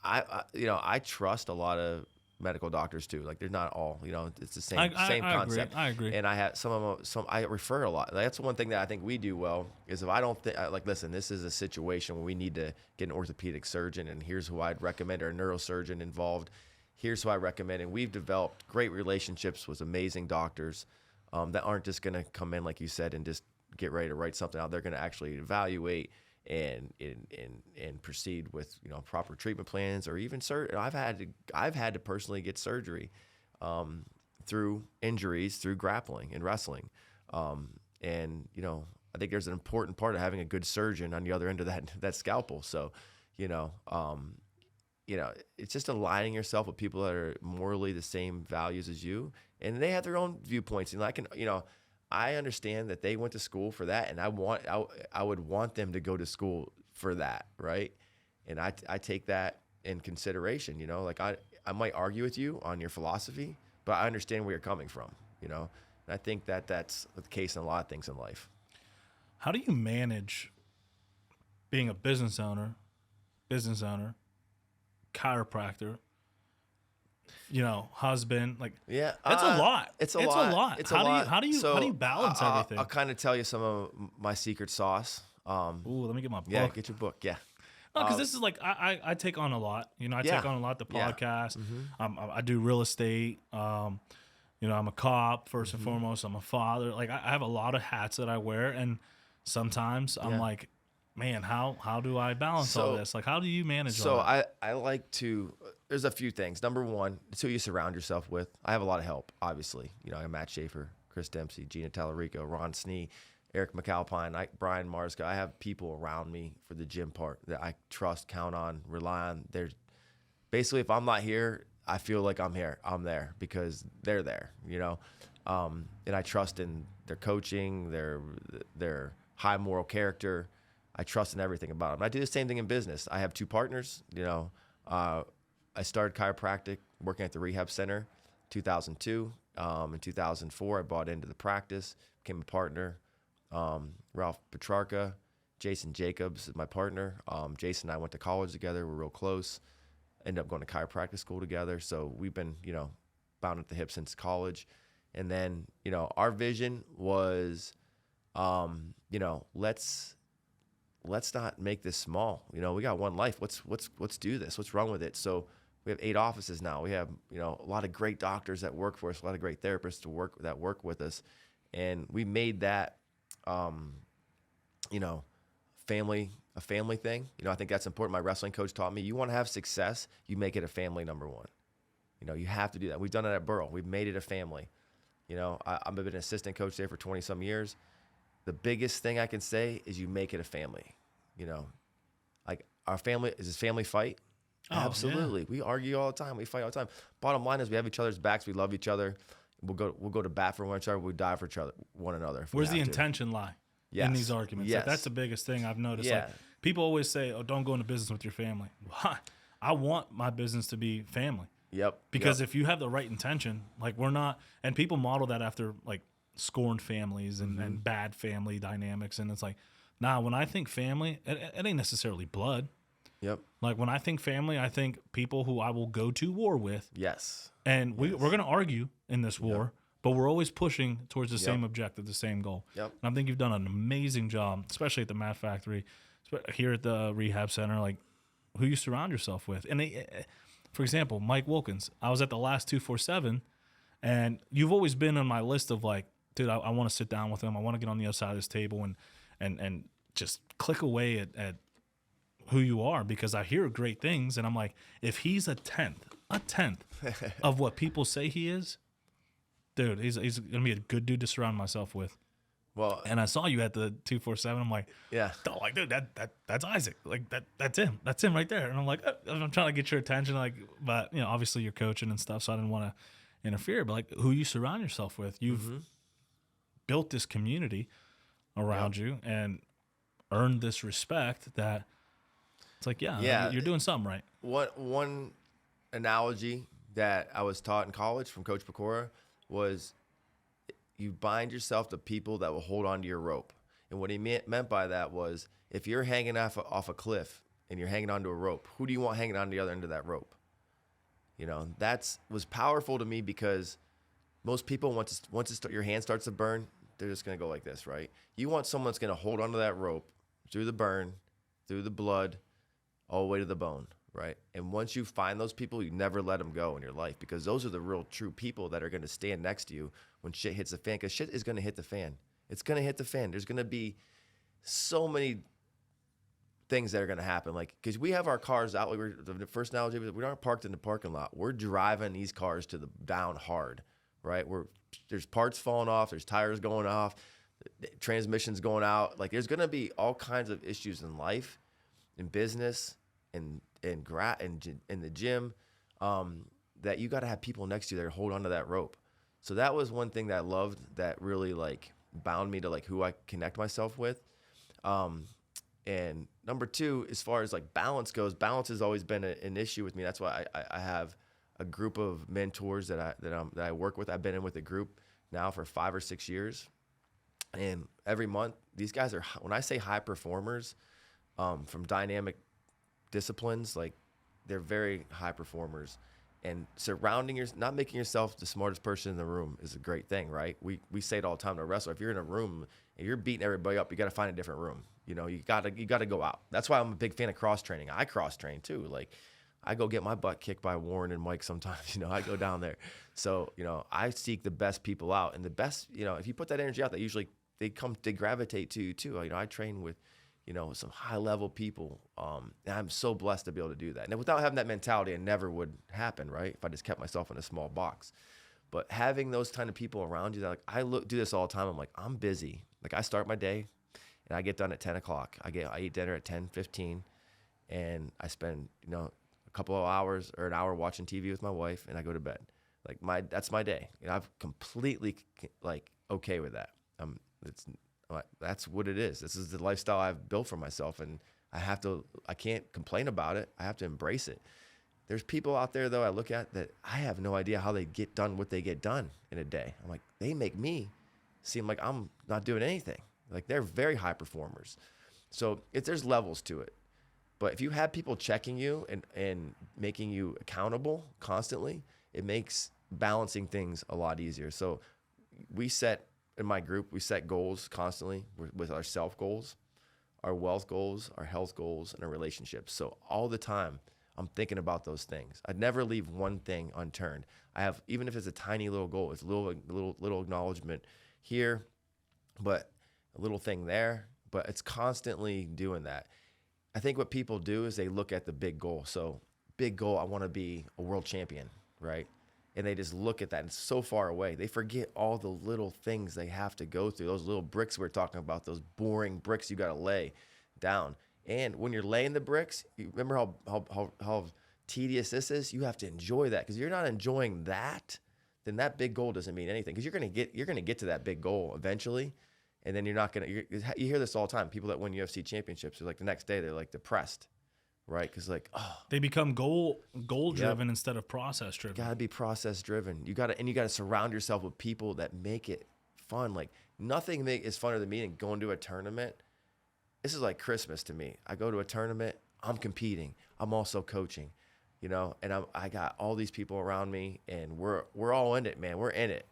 A: I trust a lot of medical doctors too. Like they're not all, it's the same
C: I
A: concept.
C: I agree.
A: And I have some of them, I refer a lot. That's one thing that I think we do well is if I don't think, like, listen, this is a situation where we need to get an orthopedic surgeon, and here's who I'd recommend, or a neurosurgeon involved. Here's who I recommend. And we've developed great relationships with amazing doctors that aren't just going to come in, like you said, and just get ready to write something out. They're going to actually evaluate and proceed with proper treatment plans, or even I've had to personally get surgery through injuries, through grappling and wrestling, and I think there's an important part of having a good surgeon on the other end of that scalpel. So it's just aligning yourself with people that are morally the same values as you, and they have their own viewpoints. And I understand that they went to school for that, and I would want them to go to school for that, right? And I take that in consideration. Like I might argue with you on your philosophy, but I understand where you're coming from. And I think that that's the case in a lot of things in life.
C: How do you manage being a business owner, chiropractor, husband? Like,
A: yeah,
C: it's a lot.
A: It's a lot.
C: How do you balance everything?
A: I'll kind of tell you some of my secret sauce.
C: Ooh, let me get my book.
A: Yeah, get your book. Yeah.
C: No, because this is like I take on a lot. I take on a lot. The podcast.
A: Yeah.
C: I do real estate. I'm a cop first and foremost. I'm a father. Like I have a lot of hats that I wear, and sometimes I'm like, man, how do I balance all this? Like, how do you manage all that?
A: I like to. There's a few things. Number one, it's who you surround yourself with. I have a lot of help, obviously. I have Matt Schaefer, Chris Dempsey, Gina Tallarico, Ron Snee, Eric McAlpine, Brian Marska. I have people around me for the gym part that I trust, count on, rely on. They're basically, if I'm not here, I feel like I'm here. I'm there because they're there, and I trust in their coaching, their high moral character. I trust in everything about them. I do the same thing in business. I have two partners. I started chiropractic working at the rehab center 2002. In 2004, I bought into the practice, became a partner. Ralph Petrarca, Jason Jacobs is my partner. Jason and I went to college together. We're real close. Ended up going to chiropractic school together. So we've been, bound at the hip since college. And then, our vision was, let's not make this small. We got one life. Let's do this. What's wrong with it? So we have 8 offices now. We have, a lot of great doctors that work for us, a lot of great therapists that work with us. And we made that, a family thing. I think that's important. My wrestling coach taught me, you want to have success, you make it a family, number one. You have to do that. We've done it at Burrow. We've made it a family. I've been an assistant coach there for 20 some years. The biggest thing I can say is you make it a family. Like our family, is this family fight?
C: Oh,
A: absolutely.
C: Yeah.
A: We argue all the time. We fight all the time. Bottom line is we have each other's backs. We love each other. We'll go to bat for one another. We die for one another.
C: Where's the intention lie in these arguments?
A: Yes.
C: Like, that's the biggest thing I've noticed.
A: Yeah.
C: Like, people always say, "Oh, don't go into business with your family." Why? I want my business to be family.
A: Yep.
C: Because if you have the right intention, like we're not, and people model that after like scorned families and bad family dynamics, and it's like, nah. When I think family, it ain't necessarily blood.
A: Yep.
C: Like when I think family, I think people who I will go to war with.
A: Yes.
C: And we're going to argue in this war, but we're always pushing towards the same objective, the same goal.
A: Yep.
C: And I think you've done an amazing job, especially at the Mat Factory, here at the rehab center, like who you surround yourself with. And for example, Mike Wilkins, I was at the last 247, and you've always been on my list of like, dude, I want to sit down with him. I want to get on the other side of this table and just click away at who you are, because I hear great things, and I'm like, if he's a tenth of what people say he is, dude, he's gonna be a good dude to surround myself with.
A: Well,
C: and I saw you at the 247. I'm like,
A: yeah,
C: like, dude, that's Isaac. Like that's him right there. And I'm like, I'm trying to get your attention, like, but obviously you're coaching and stuff, so I didn't want to interfere. But like, who you surround yourself with, you've built this community around you and earned this respect that. It's like, you're doing something right.
A: One analogy that I was taught in college from Coach Pecora was you bind yourself to people that will hold on to your rope. And what he meant by that was, if you're hanging off a cliff and you're hanging onto a rope, who do you want hanging on the other end of that rope? You know, that's was powerful to me because most people, your hand starts to burn, they're just going to go like this, right? You want someone that's going to hold onto that rope through the burn, through the blood, all the way to the bone, right? And once you find those people, you never let them go in your life, because those are the real true people that are going to stand next to you when shit hits the fan, because shit is going to hit the fan. It's going to hit the fan. There's going to be so many things that are going to happen. Like, because we have our cars out, the first analogy, we aren't parked in the parking lot. We're driving these cars to the down hard, right? There's parts falling off, there's tires going off, transmissions going out. Like, there's going to be all kinds of issues in life, in business, in the gym, that you got to have people next to you that hold onto that rope. So that was one thing that I loved, that really like bound me to like who I connect myself with. And number two, as far as like balance goes, balance has always been an issue with me. That's why I have a group of mentors that I work with. I've been in with a group now for 5 or 6 years, and every month these guys are, when I say high performers, from dynamic disciplines, like they're very high performers. And not making yourself the smartest person in the room is a great thing, right? We say it all the time to a wrestler. If you're in a room and you're beating everybody up, you got to find a different room. You know, you got to go out. That's why I'm a big fan of cross training. I cross train too. Like, I go get my butt kicked by Warren and Mike sometimes. You know, I go down there. So, you know, I seek the best people out, and the best, you know, if you put that energy out, that usually they gravitate to you too. You know, I train with, you know, some high level people. And I'm so blessed to be able to do that. And without having that mentality, it never would happen, right? If I just kept myself in a small box. But having those kind of people around you, that like, do this all the time. I'm like, I'm busy. Like, I start my day and I get done at 10 o'clock. I eat dinner at 10:15, and I spend, you know, a couple of hours or an hour watching TV with my wife, and I go to bed. Like, that's my day. And I'm completely like okay with that. That's what it is. This is the lifestyle I've built for myself, and I can't complain about it. I have to embrace it. There's people out there, though, I look at that I have no idea how they get done what they get done in a day. I'm like, they make me seem like I'm not doing anything. Like, they're very high performers. So there's levels to it. But if you have people checking you and making you accountable constantly, it makes balancing things a lot easier. So in my group, we set goals constantly with our self goals, our wealth goals, our health goals, and our relationships. So all the time, I'm thinking about those things. I'd never leave one thing unturned. Even if it's a tiny little goal, it's a little acknowledgement here, but a little thing there, but it's constantly doing that. I think what people do is they look at the big goal. So big goal, I want to be a world champion, right? And they just look at that, and it's so far away. They forget all the little things they have to go through, those little bricks we're talking about, those boring bricks you got to lay down. And when you're laying the bricks, you remember how tedious this is? You have to enjoy that, because if you're not enjoying that, then that big goal doesn't mean anything, because you're gonna get to that big goal eventually, and then you're not gonna. You hear this all the time. People that win UFC championships are like, the next day they're like depressed, right? Because like,
C: they become goal driven instead of process driven.
A: Gotta be process driven. You gotta surround yourself with people that make it fun. Like, nothing is funner than me than going to a tournament. This is like Christmas to me. I go to a tournament, I'm competing, I'm also coaching, you know, and I got all these people around me, and we're all in it, man. We're in it.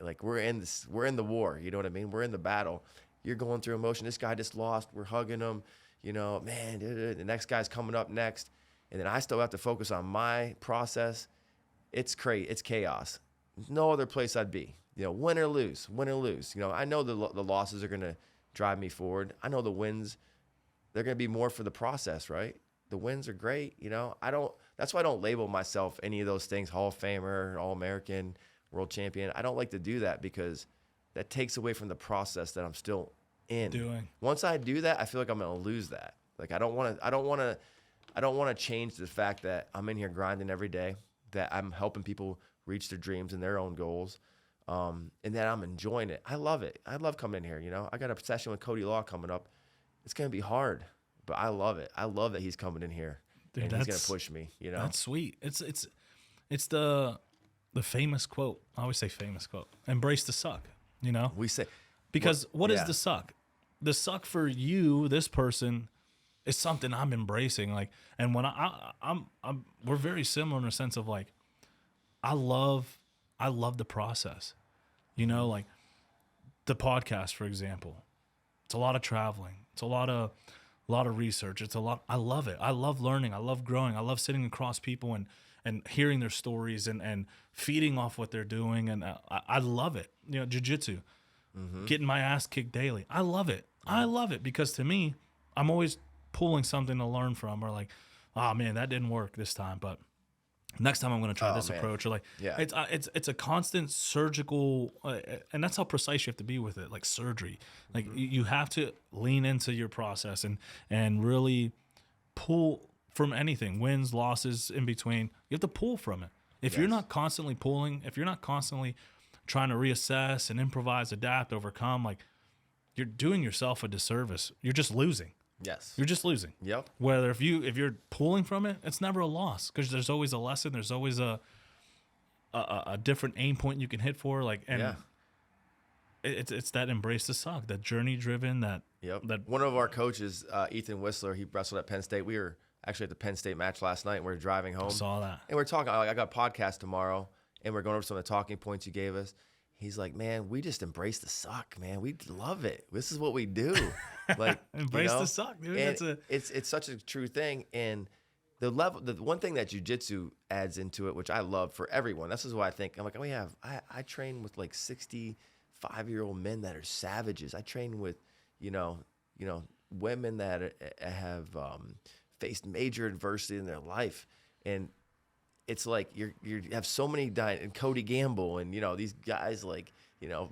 A: Like, we're in the war, you know what I mean? We're in the battle. You're going through emotion. This guy just lost. We're hugging him, you know, man, the next guy's coming up next. And then I still have to focus on my process. It's crazy. It's chaos. No other place I'd be, you know, win or lose. You know, I know the losses are going to drive me forward. I know the wins, they're going to be more for the process, right? The wins are great, you know. That's why I don't label myself any of those things, Hall of Famer, All-American, world champion. I don't like to do that, because that takes away from the process that I'm still in. Once I do that, I feel like I'm going to lose that. Like, I don't want to change the fact that I'm in here grinding every day, that I'm helping people reach their dreams and their own goals. And that I'm enjoying it. I love it. I love coming in here. You know, I got a session with Cody Law coming up. It's going to be hard, but I love it. I love that he's coming in here. Dude, and he's going to push me, you know.
C: That's sweet. It's the famous quote. I always say famous quote. Embrace the suck, you know?
A: We say,
C: because what is the suck? The suck for you, this person, it's something I'm embracing. Like, and when we're very similar in the sense of like, I love the process, you know, like the podcast, for example. It's a lot of traveling. It's a lot of research. I love it. I love learning. I love growing. I love sitting across people and hearing their stories and feeding off what they're doing. And I love it. You know, jiu-jitsu, getting my ass kicked daily. I love it. I love it because to me, I'm always pulling something to learn from, or like, oh man, that didn't work this time, but next time I'm going to try this approach. Or like, it's a constant surgical, and that's how precise you have to be with it. Like surgery, like you have to lean into your process and really pull from anything, wins, losses, in between. You have to pull from it. If you're not constantly pulling, if you're not constantly trying to reassess and improvise, adapt, overcome, like you're doing yourself a disservice. You're just losing.
A: Yes.
C: You're just losing.
A: Yep.
C: Whether if you're pulling from it, it's never a loss because there's always a lesson. There's always a different aim point you can hit for. Like, and it's that embrace the suck, that journey driven. That
A: one of our coaches, Ethan Whistler, he wrestled at Penn State. We were actually at the Penn State match last night. And we were driving home.
C: I saw that.
A: And we're talking. I got a podcast tomorrow, and we're going over some of the talking points you gave us. He's like, man, we just embrace the suck, man. We love it. This is what we do. Like,
C: embrace the suck, dude.
A: It's such a true thing. And the one thing that jiu-jitsu adds into it, which I love for everyone. This is why I think I'm like, I train with like 65-year-old men that are savages. I train with, women that have faced major adversity in their life, and it's like you have so many and Cody Gamble and these guys like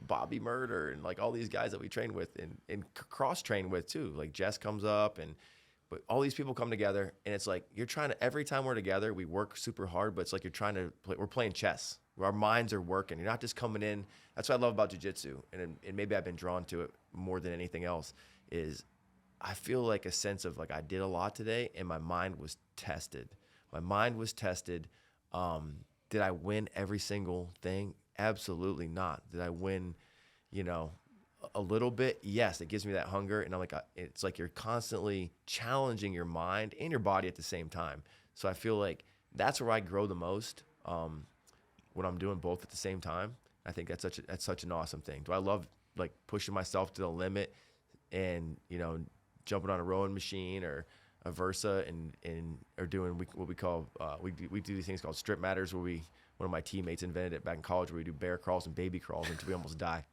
A: Bobby Murder and like all these guys that we train with and cross train with too. Like Jess comes up but all these people come together, and it's like you're trying to, every time we're together we work super hard, but it's like you're trying to we're playing chess. Our minds are working. You're not just coming in. That's what I love about jiu-jitsu, and maybe I've been drawn to it more than anything else. Is I feel like a sense of like I did a lot today, and my mind was tested. Did I win every single thing? Absolutely not. Did I win, a little bit? Yes, it gives me that hunger. And I'm like, it's like you're constantly challenging your mind and your body at the same time. So I feel like that's where I grow the most when I'm doing both at the same time. I think that's such an awesome thing. Do I love like pushing myself to the limit and, jumping on a rowing machine or a Versa and are doing what we call we do these things called strip matters, where one of my teammates invented it back in college, where we do bear crawls and baby crawls until we almost die.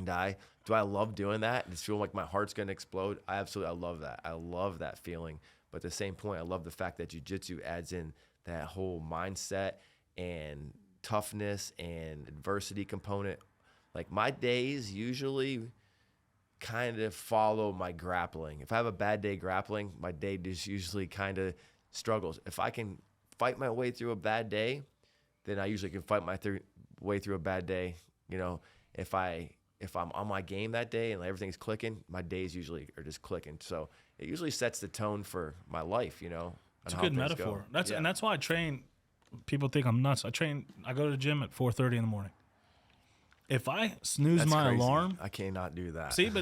A: Do I love doing that? Just feel like my heart's gonna explode? I love that. I love that feeling. But at the same point, I love the fact that jiu-jitsu adds in that whole mindset and toughness and adversity component. Like my days usually kind of follow my grappling. If I have a bad day grappling, my day just usually kind of struggles. If I can fight my way through a bad day, then I usually can fight my way through a bad day. If I'm on my game that day and everything's clicking, my days usually are just clicking. So it usually sets the tone for my life.
C: It's a good metaphor. And that's why I train. People think I'm nuts. I go to the gym at 4:30 in the morning. If I snooze my alarm,
A: I cannot do that.
C: See,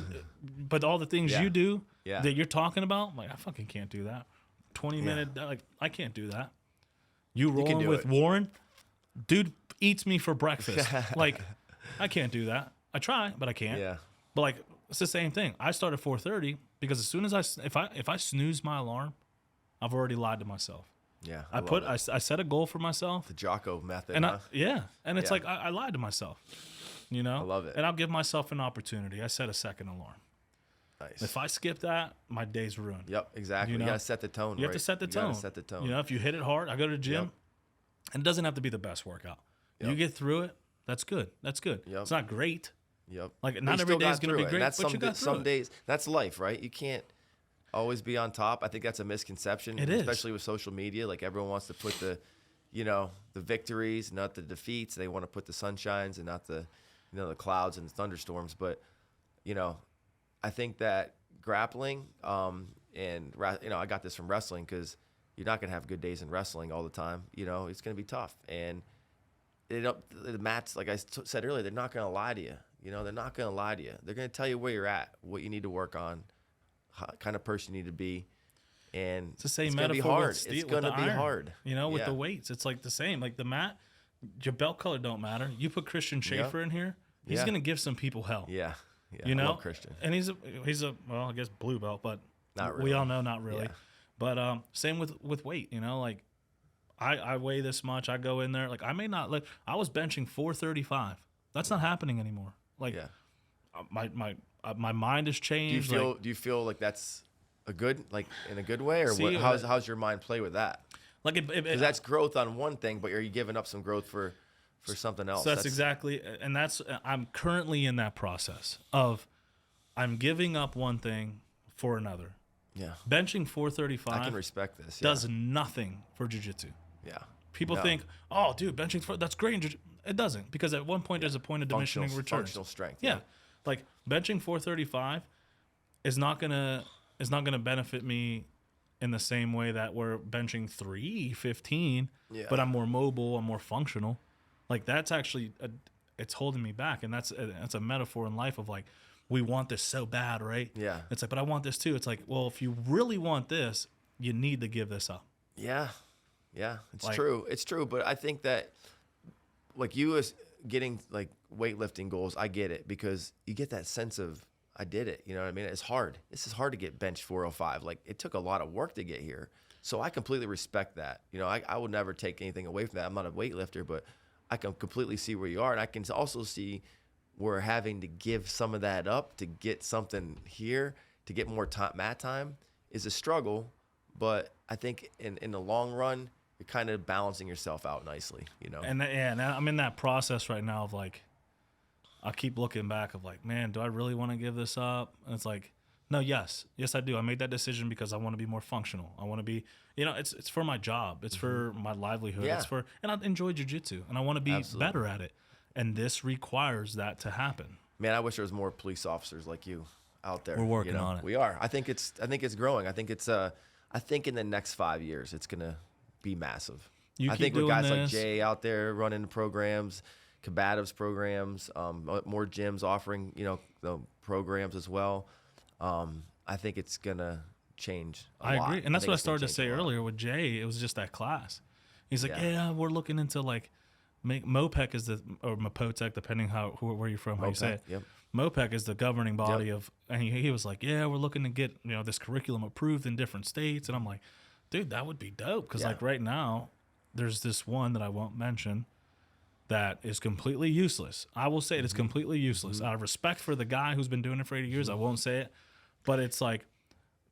C: but all the things you do that you're talking about, like I fucking can't do that. 20-minute, like I can't do that. You rolling with Warren, dude eats me for breakfast. Like I can't do that. I try, but I can't. Yeah. But like it's the same thing. I start at 4:30 because as soon as if I snooze my alarm, I've already lied to myself.
A: Yeah.
C: I set a goal for myself.
A: The Jocko method.
C: And it's like I lied to myself. I
A: love it.
C: And I'll give myself an opportunity. I set a second alarm.
A: Nice.
C: If I skip that, my day's ruined.
A: Yep, exactly. You got to set the tone.
C: You have to set the tone. If you hit it hard, I go to the gym, and it doesn't have to be the best workout. You get through it, that's good. Yep. It's not great.
A: Yep.
C: Like not every day is going to be great,
A: but
C: you got through
A: some days, that's life, right? You can't always be on top. I think that's a misconception, especially with social media. Like everyone wants to put the victories, not the defeats. They want to put the sunshines and not the the clouds and the thunderstorms. But I think that grappling and I got this from wrestling, because you're not gonna have good days in wrestling all the time. It's gonna be tough, and the mats, like I said earlier, they're not gonna lie to you. They're not gonna lie to you. They're gonna tell you where you're at, what you need to work on, what kind of person you need to be, And
C: It's the same
A: it's gonna be
C: metaphor
A: hard.
C: with steel,
A: It's
C: with
A: gonna
C: the
A: be
C: iron,
A: hard.
C: you know, with
A: Yeah.
C: the weights. It's like the same. Like the mat, your belt color don't matter. You put Christian Schaefer in here, he's
A: Yeah.
C: gonna give some people hell.
A: Yeah. Yeah.
C: You
A: I
C: know,
A: love Christian.
C: and he's a well, I guess blue belt, but
A: Not
C: we
A: really.
C: all know not really.
A: Yeah.
C: But same with weight. You know, like I weigh this much. I go in there. Like I may not. Like I was benching 435. That's not happening anymore. Like
A: Yeah.
C: my mind has changed.
A: Do you feel like that's a good, like in a good way, or
C: See,
A: how's your mind play with that?
C: like it,
A: Because that's growth on one thing, but are you giving up some growth for something else?
C: So that's exactly, and I'm currently in that process of I'm giving up one thing for another.
A: Yeah.
C: Benching 435
A: I can respect this. Yeah.
C: does nothing for jiu-jitsu.
A: Yeah.
C: People
A: No.
C: think, oh, dude, benching that's great. In it doesn't, because at one point there's a point of diminishing returns.
A: Functional strength.
C: Yeah, like benching 435 is not gonna benefit me in the same way that we're benching 315.
A: Yeah.
C: But I'm more mobile. I'm more functional. Like that's actually it's holding me back, and that's a metaphor in life of like we want this so bad, right?
A: Yeah.
C: It's like, but I want this too. It's like, well, if you really want this, you need to give this up.
A: Yeah. Yeah. It's
C: Like-
A: true. It's true. But I think that like you as getting like weightlifting goals, I get it, because you get that sense of I did it. You know what I mean? It's hard. This is hard to get bench 405. Like it took a lot of work to get here. So I completely respect that. You know, I would never take anything away from that. I'm not a weightlifter, but I can completely see where you are. And I can also see where having to give some of that up to get something here, to get more mat time is a struggle. But I think in the long run, you're kind of balancing yourself out nicely, you know?
C: And I'm in that process right now of like, I keep looking back of like, man, do I really want to give this up? And it's like, no, yes, I do. I made that decision because I want to be more functional. I want to be, you know, it's for my job. It's for my livelihood.
A: Yeah.
C: And I enjoy jiu-jitsu and I want to be
A: Absolutely.
C: better at it. And this requires that to happen.
A: Man, I wish there was more police officers like you out there.
C: We're working
A: you know?
C: on it.
A: We are. I think it's growing. I think I think in the next 5 years, it's going to be massive.
C: You
A: I
C: keep
A: think with
C: doing
A: guys like
C: this.
A: Jay out there running programs, combatives programs, more gyms offering, you know, the programs as well. I think it's going to change a
C: I
A: lot.
C: agree. And that's
A: think
C: what I
A: it's gonna
C: started to
A: change
C: say
A: a lot.
C: earlier with Jay. It was just that class. He's like,
A: Yeah.
C: yeah, we're looking into like, MOPEC is or Mopotec, depending where you're from, how you say it.
A: Yep.
C: MOPEC is the governing body of, and he was like, yeah, we're looking to get, you know, this curriculum approved in different states. And I'm like, dude, that would be dope. Because
A: Yeah.
C: like right now, there's this one that I won't mention that is completely useless. I will say it is completely useless. Out of respect for the guy who's been doing it for 80 years, I won't say it. But it's like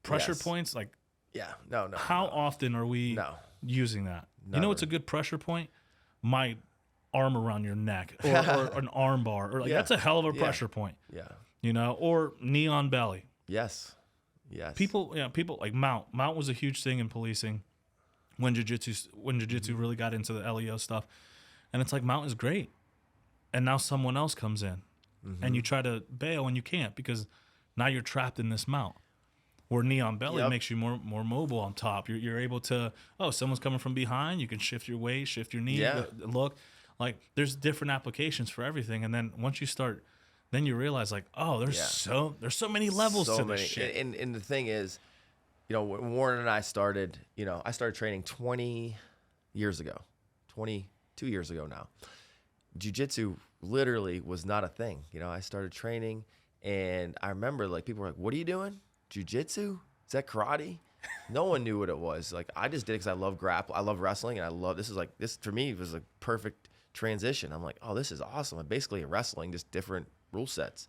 C: pressure
A: Yes.
C: points. Like
A: Yeah. No.
C: how often are we
A: No.
C: using that? You know
A: Never.
C: what's a good pressure point? My arm around your neck or an arm bar. Or like
A: Yeah.
C: that's a hell of a
A: Yeah.
C: pressure point.
A: Yeah.
C: You know, or knee on belly.
A: Yes. Yes.
C: People like Mount. Mount was a huge thing in policing when jiu-jitsu
A: Mm-hmm.
C: really got into the LEO stuff. And it's like Mount is great. And now someone else comes in
A: Mm-hmm.
C: and you try to bail and you can't because now you're trapped in this mount. Where knee on belly
A: Yep.
C: makes you more mobile on top. You're able to, someone's coming from behind, you can shift your weight, shift your knee,
A: Yeah.
C: look. Like there's different applications for everything. And then once you start, then you realize like, there's
A: Yeah.
C: so many levels
A: so
C: to
A: many.
C: this shit.
A: And the thing is, you know, when Warren and I started, you know, I started training 22 years ago now. Jiu-jitsu literally was not a thing. You know, I started training and I remember like people were like, what are you doing? Jiu-jitsu? Is that karate? No one knew what it was. Like I just did it because I love I love wrestling, and this for me was a perfect transition. I'm like, oh, this is awesome. I'm basically wrestling, just different rule sets,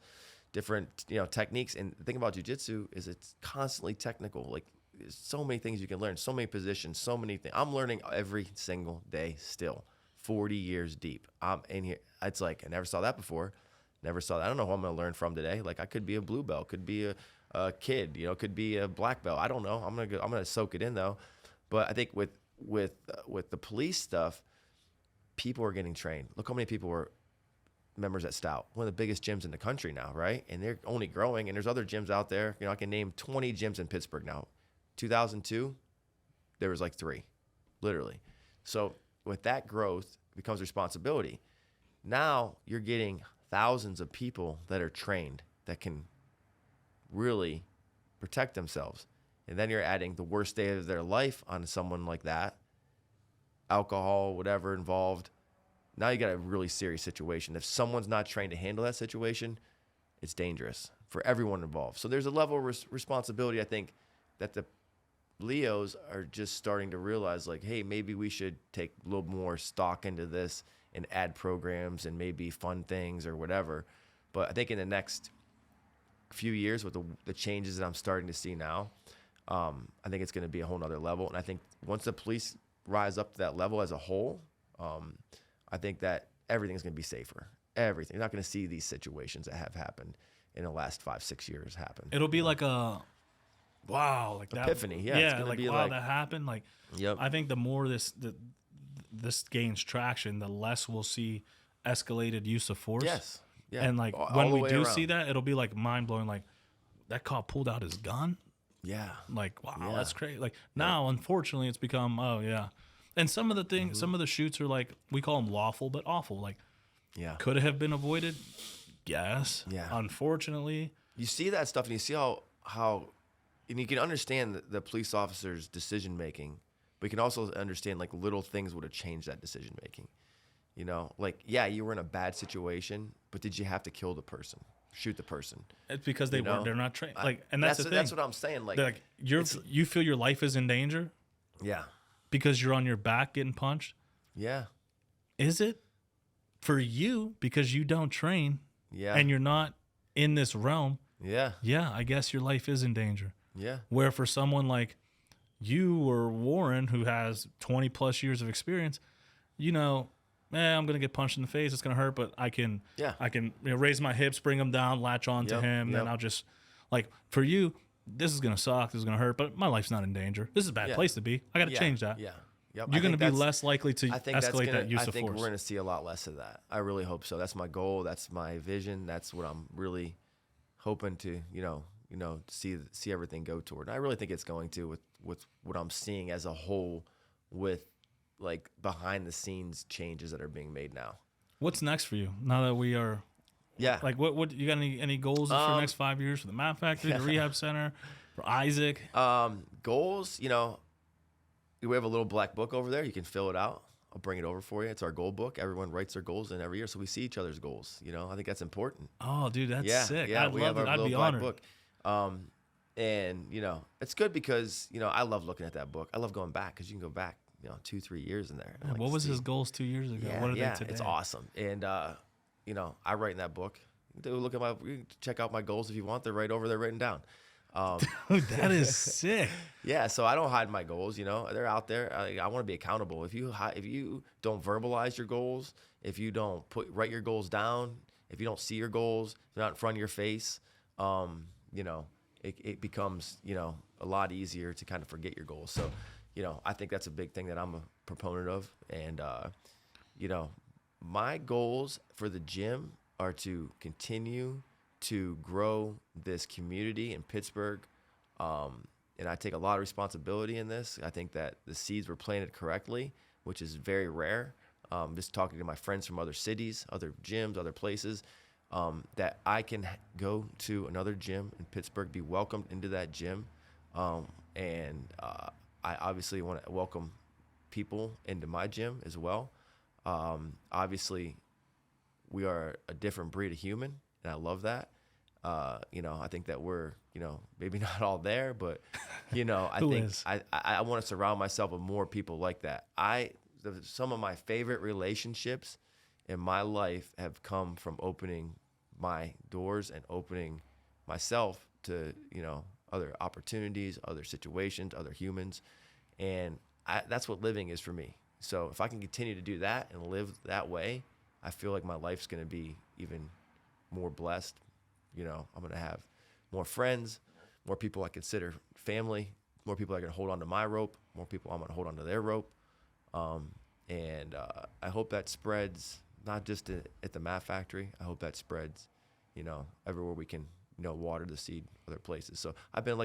A: different, you know, techniques. And the thing about jiu-jitsu is it's constantly technical. Like there's so many things you can learn, so many positions, so many things. I'm learning every single day still, 40 years deep. I'm in here. It's like I never saw that before. Never saw that. I don't know who I'm going to learn from today. Like I could be a blue belt, could be a kid, you know, could be a black belt. I don't know. I'm gonna soak it in though. But I think with the police stuff, people are getting trained. Look how many people were members at Stout, one of the biggest gyms in the country now, right? And they're only growing. And there's other gyms out there. You know, I can name 20 gyms in Pittsburgh now. 2002, there was like 3, literally. So with that growth becomes responsibility. Now you're getting thousands of people that are trained that can really protect themselves. And then you're adding the worst day of their life on someone like that, alcohol, whatever involved. Now you got a really serious situation. If someone's not trained to handle that situation, it's dangerous for everyone involved. So there's a level of responsibility, I think, that the Leos are just starting to realize, like, hey, maybe we should take a little more stock into this and add programs and maybe fun things or whatever. But I think in the next few years with the changes that I'm starting to see now, I think it's going to be a whole nother level. And I think once the police rise up to that level as a whole, I think that everything's going to be safer. Everything. You're not going to see these situations that have happened in the last 5-6 years happen.
C: It'll be like a wow, like
A: epiphany.
C: That,
A: yeah, it's gonna
C: like
A: be
C: wow,
A: like
C: that happened. Like,
A: yep.
C: I think the more this gains traction, the less we'll see escalated use of force.
A: Yes. Yeah.
C: And like
A: all
C: when
A: the
C: we
A: way
C: do
A: around.
C: see that, it'll be like mind blowing. Like that cop pulled out his gun.
A: Yeah.
C: Like, wow,
A: Yeah.
C: that's crazy. Like now, unfortunately, it's become, oh yeah. And some of the things, some of the shoots are like, we call them lawful, but awful. Like,
A: Yeah.
C: could it have been avoided? Yes.
A: Yeah.
C: Unfortunately.
A: You see that stuff and you see how and you can understand the police officer's decision making, but you can also understand like little things would have changed that decision making. You know, like, yeah, you were in a bad situation, but did you have to kill the person, shoot the person?
C: It's because they're not trained. Like, and that's the thing.
A: That's what I'm saying. Like
C: you feel your life is in danger
A: yeah,
C: because you're on your back getting punched.
A: yeah,
C: Is it for you because you don't train
A: yeah,
C: and you're not in this realm?
A: yeah,
C: Yeah, I guess your life is in danger.
A: yeah,
C: Where for someone like you or Warren, who has 20 plus years of experience, you know, I'm gonna get punched in the face. It's gonna hurt, but I can raise my hips, bring him down, latch on to him, then I'll just like for you. This is gonna suck. This is gonna hurt, but my life's not in danger. This is a bad
A: Yeah.
C: place to be. I got to change that.
A: Yeah, yep.
C: You're gonna be less likely to escalate that use of
A: I think
C: force.
A: we're gonna see a lot less of that. I really hope so. That's my goal. That's my vision. That's what I'm really hoping to, see everything go toward. And I really think it's going to with what I'm seeing as a whole, with like behind the scenes changes that are being made now.
C: What's next for you now that we are?
A: Yeah.
C: Like what you got any goals for the next 5 years for the Map Factory, the rehab center, for Isaac?
A: Goals, we have a little black book over there. You can fill it out. I'll bring it over for you. It's our goal book. Everyone writes their goals in every year, so we see each other's goals. I think that's important.
C: Oh, dude, that's sick.
A: Yeah,
C: I'd
A: we
C: love
A: have
C: it.
A: our
C: I'd
A: little
C: be
A: black
C: honored.
A: book. And it's good because I love looking at that book. I love going back because you can go back 2-3 years in there.
C: Man, what was his goals 2 years ago?
A: Yeah,
C: What are they today?
A: it's awesome. And I write in that book. You can check out my goals if you want. They're right over there written down.
C: Dude, that is sick.
A: Yeah, so I don't hide my goals. They're out there. I want to be accountable. If you don't verbalize your goals, if you don't write your goals down, if you don't see your goals, if they're not in front of your face, it becomes a lot easier to kind of forget your goals. So, I think that's a big thing that I'm a proponent of. And my goals for the gym are to continue to grow this community in Pittsburgh. And I take a lot of responsibility in this. I think that the seeds were planted correctly, which is very rare. Just talking to my friends from other cities, other gyms, other places, that I can go to another gym in Pittsburgh, be welcomed into that gym. And I obviously want to welcome people into my gym as well. Obviously, we are a different breed of human, and I love that. I think that we're, maybe not all there, but, I want to surround myself with more people like that. Some of my favorite relationships in my life have come from opening my doors and opening myself to, other opportunities, other situations, other humans. And that's what living is for me. So if I can continue to do that and live that way, I feel like my life's going to be even more blessed. I'm going to have more friends, more people I consider family, more people are going to hold on to my rope, more people I'm going to hold on to their rope. And I hope that spreads not just at the Mat Factory. I hope that spreads, everywhere we can, water the seed other places. So I've been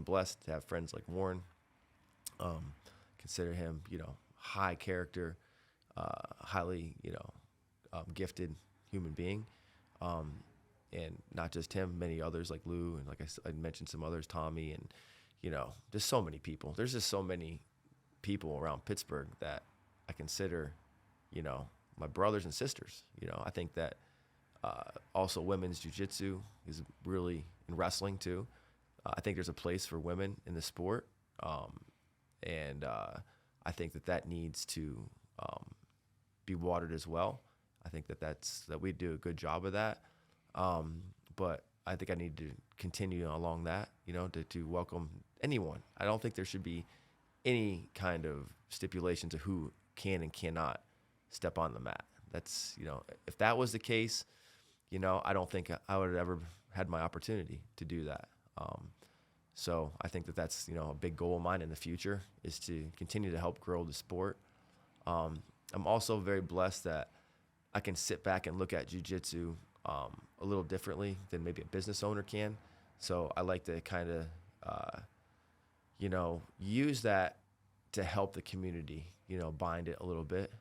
A: blessed to have friends like Warren. Consider him, high character, highly, gifted human being. And not just him, many others like Lou, and like I mentioned some others, Tommy, and there's so many people. There's just so many people around Pittsburgh that I consider, my brothers and sisters. I think that also women's jiu-jitsu is really, in wrestling too. I think there's a place for women in the sport. And I think that needs to be watered as well. I think that we do a good job of that. But I think I need to continue along that, to welcome anyone. I don't think there should be any kind of stipulations of who can and cannot step on the mat. That's, if that was the case, I don't think I would have ever had my opportunity to do that. So I think that's, a big goal of mine in the future is to continue to help grow the sport. I'm also very blessed that I can sit back and look at jiu-jitsu a little differently than maybe a business owner can. So I like to kind of, use that to help the community, bind it a little bit,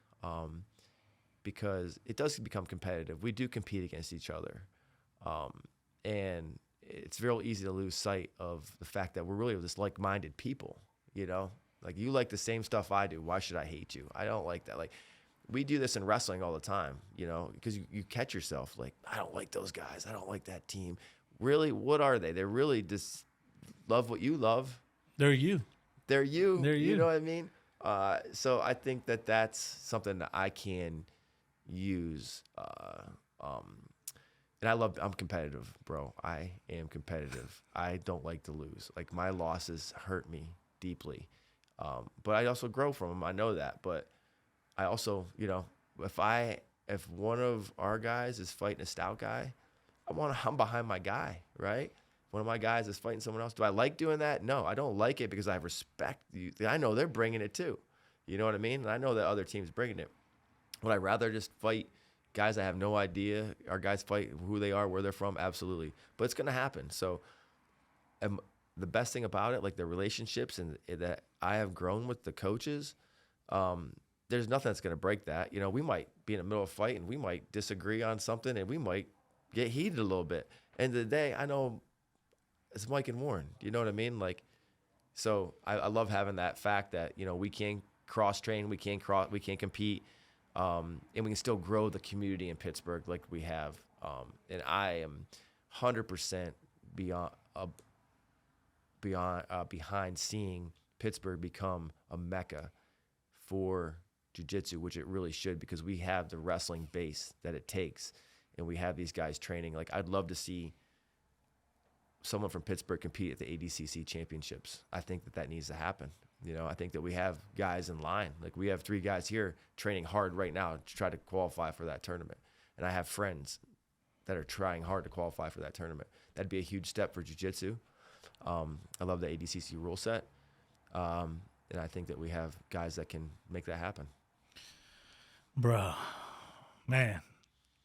A: because it does become competitive. We do compete against each other. And it's real easy to lose sight of the fact that we're really just like-minded people, like you like the same stuff I do. Why should I hate you? I don't like that. Like we do this in wrestling all the time, because you catch yourself like, I don't like those guys. I don't like that team. Really, what are they? They're really just love what you love.
C: They're you.
A: They're you.
C: They're you.
A: You know what I mean? So I think that's something that I can use. And I'm competitive, bro. I am competitive. I don't like to lose. Like my losses hurt me deeply. But I also grow from them. I know that. But I also, if one of our guys is fighting a stout guy, I'm behind my guy, right? One of my guys is fighting someone else. Do I like doing that? No, I don't like it because I respect you. I know they're bringing it too. You know what I mean? And I know that other teams bringing it. Would I rather just fight guys I have no idea? Our guys fight who they are, where they're from? Absolutely. But it's going to happen. So the best thing about it, like the relationships and that I have grown with the coaches, there's nothing that's going to break that. We might be in the middle of a fight and we might disagree on something and we might get heated a little bit. End of the day, I know it's Mike and Warren. You know what I mean? Like, so I love having that fact that, we can cross train, we can compete, and we can still grow the community in Pittsburgh like we have. And I am 100% behind seeing Pittsburgh become a mecca for jiu-jitsu, which it really should, because we have the wrestling base that it takes, and we have these guys training. Like, I'd love to see someone from Pittsburgh compete at the ADCC championships. I think that needs to happen. I think that we have guys in line. Like, we have 3 guys here training hard right now to try to qualify for that tournament. And I have friends that are trying hard to qualify for that tournament. That'd be a huge step for jiu-jitsu. I love the ADCC rule set. And I think that we have guys that can make that happen.
C: Bro, man,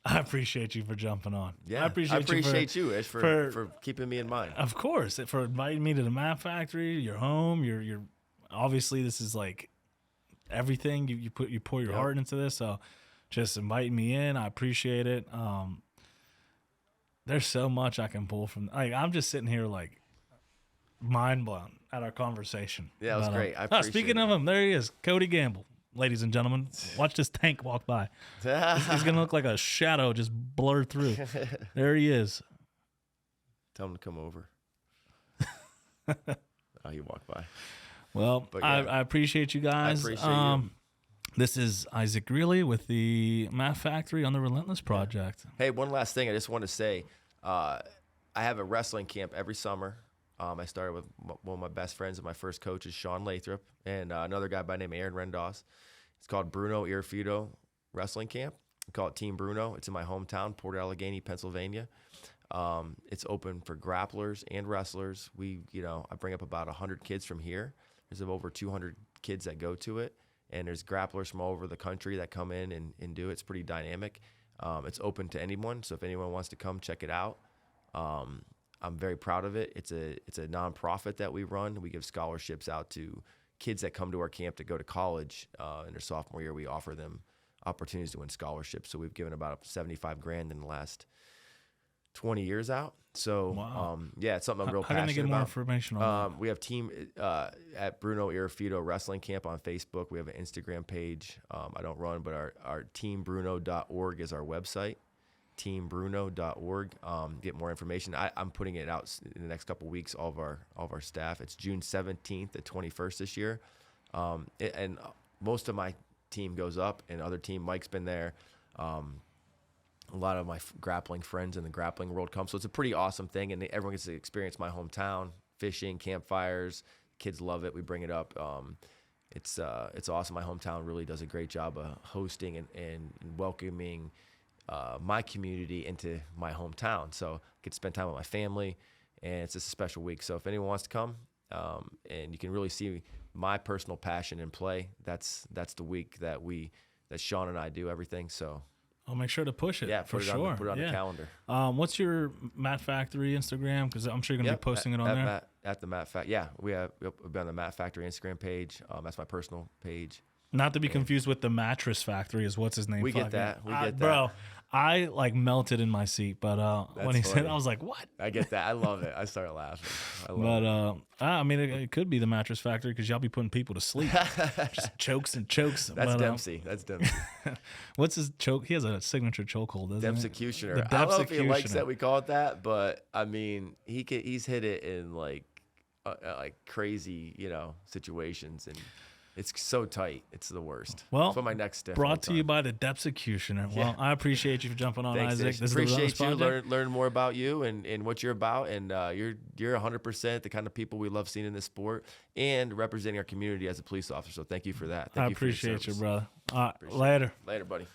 C: I appreciate you for jumping on.
A: Yeah,
C: I appreciate
A: you, Ish, for keeping me in mind.
C: Of course, for inviting me to the Mat Factory, your home. You're obviously, this is like everything. You pour your heart into this. So just inviting me in, I appreciate it. There's so much I can pull from. I'm just sitting here like mind blown at our conversation.
A: Yeah, it was great. I appreciate
C: speaking of him, there he is, Cody Gamble. Ladies and gentlemen, watch this tank walk by. He's going to look like a shadow just blurred through. There he is.
A: Tell him to come over. He walked by.
C: Well, yeah. I appreciate you guys.
A: I appreciate you.
C: This is Isaac Greeley with the Mat Factory on the Relentless Project.
A: Hey, one last thing I just want to say. I have a wrestling camp every summer. I started with one of my best friends and my first coach is Sean Lathrop and another guy by the name of Aaron Rendos. It's called Bruno Irfido Wrestling Camp. We call it Team Bruno. It's in my hometown, Port Allegheny, Pennsylvania. It's open for grapplers and wrestlers. I bring up about 100 kids from here. There's over 200 kids that go to it, and there's grapplers from all over the country that come in and do it. It's pretty dynamic. It's open to anyone, so if anyone wants to come, check it out. I'm very proud of it. It's a nonprofit that we run. We give scholarships out to kids that come to our camp to go to college in their sophomore year. We offer them opportunities to win scholarships. So we've given about $75,000 in the last 20 years out. So,
C: Wow.
A: yeah, it's something I'm real
C: How can they
A: passionate
C: get more
A: about.
C: information on
A: We have team at Bruno Irafito Wrestling Camp on Facebook. We have an Instagram page. I don't run, but our teambruno.org is our website. Teambruno.org. Get more information. I'm putting it out in the next couple of weeks. All of our staff. It's June 17th to 21st this year, and most of my team goes up, and other team Mike's been there. A lot of my grappling friends in the grappling world come, so it's a pretty awesome thing, and everyone gets to experience my hometown, fishing, campfires. Kids love it. We bring it up. It's awesome. My hometown really does a great job of hosting and welcoming my community into my hometown. So I get to spend time with my family, and it's just a special week. So if anyone wants to come, and you can really see my personal passion in play, that's the week that Sean and I do everything. So
C: I'll make sure to push it.
A: yeah,
C: for
A: put
C: sure.
A: Put it on the calendar.
C: What's your Mat Factory Instagram? Because I'm sure you're gonna be posting it on there.
A: At the Mat Factory. Yeah, we've been on the Mat Factory Instagram page. That's my personal page.
C: Not to be confused with the Mattress Factory is what's his name.
A: We get that. We get that.
C: Bro, I like melted in my seat, but when he said
A: funny.
C: it, I was like, what?
A: I get that. I love it. I started laughing.
C: I mean, it could be the Mattress Factory because y'all be putting people to sleep. Just chokes and chokes.
A: That's Dempsey. That's Dempsey.
C: What's his choke? He has a signature chokehold, doesn't he?
A: Dempseycutioner. I don't know if he likes that we call it that, but I mean, he's hit it in like crazy, situations, and it's so tight. It's the worst.
C: Well,
A: that's what my next step.
C: Brought to you by the Depthexecutioner. Well, I appreciate you for jumping on,
A: Thanks,
C: Isaac. This
A: appreciate
C: is
A: you. Learn more about you and what you're about, and you're 100% the kind of people we love seeing in this sport and representing our community as a police officer. So thank you for that. Thank
C: I
A: you for your
C: appreciate you,
A: service.
C: brother. Later.
A: Later, buddy.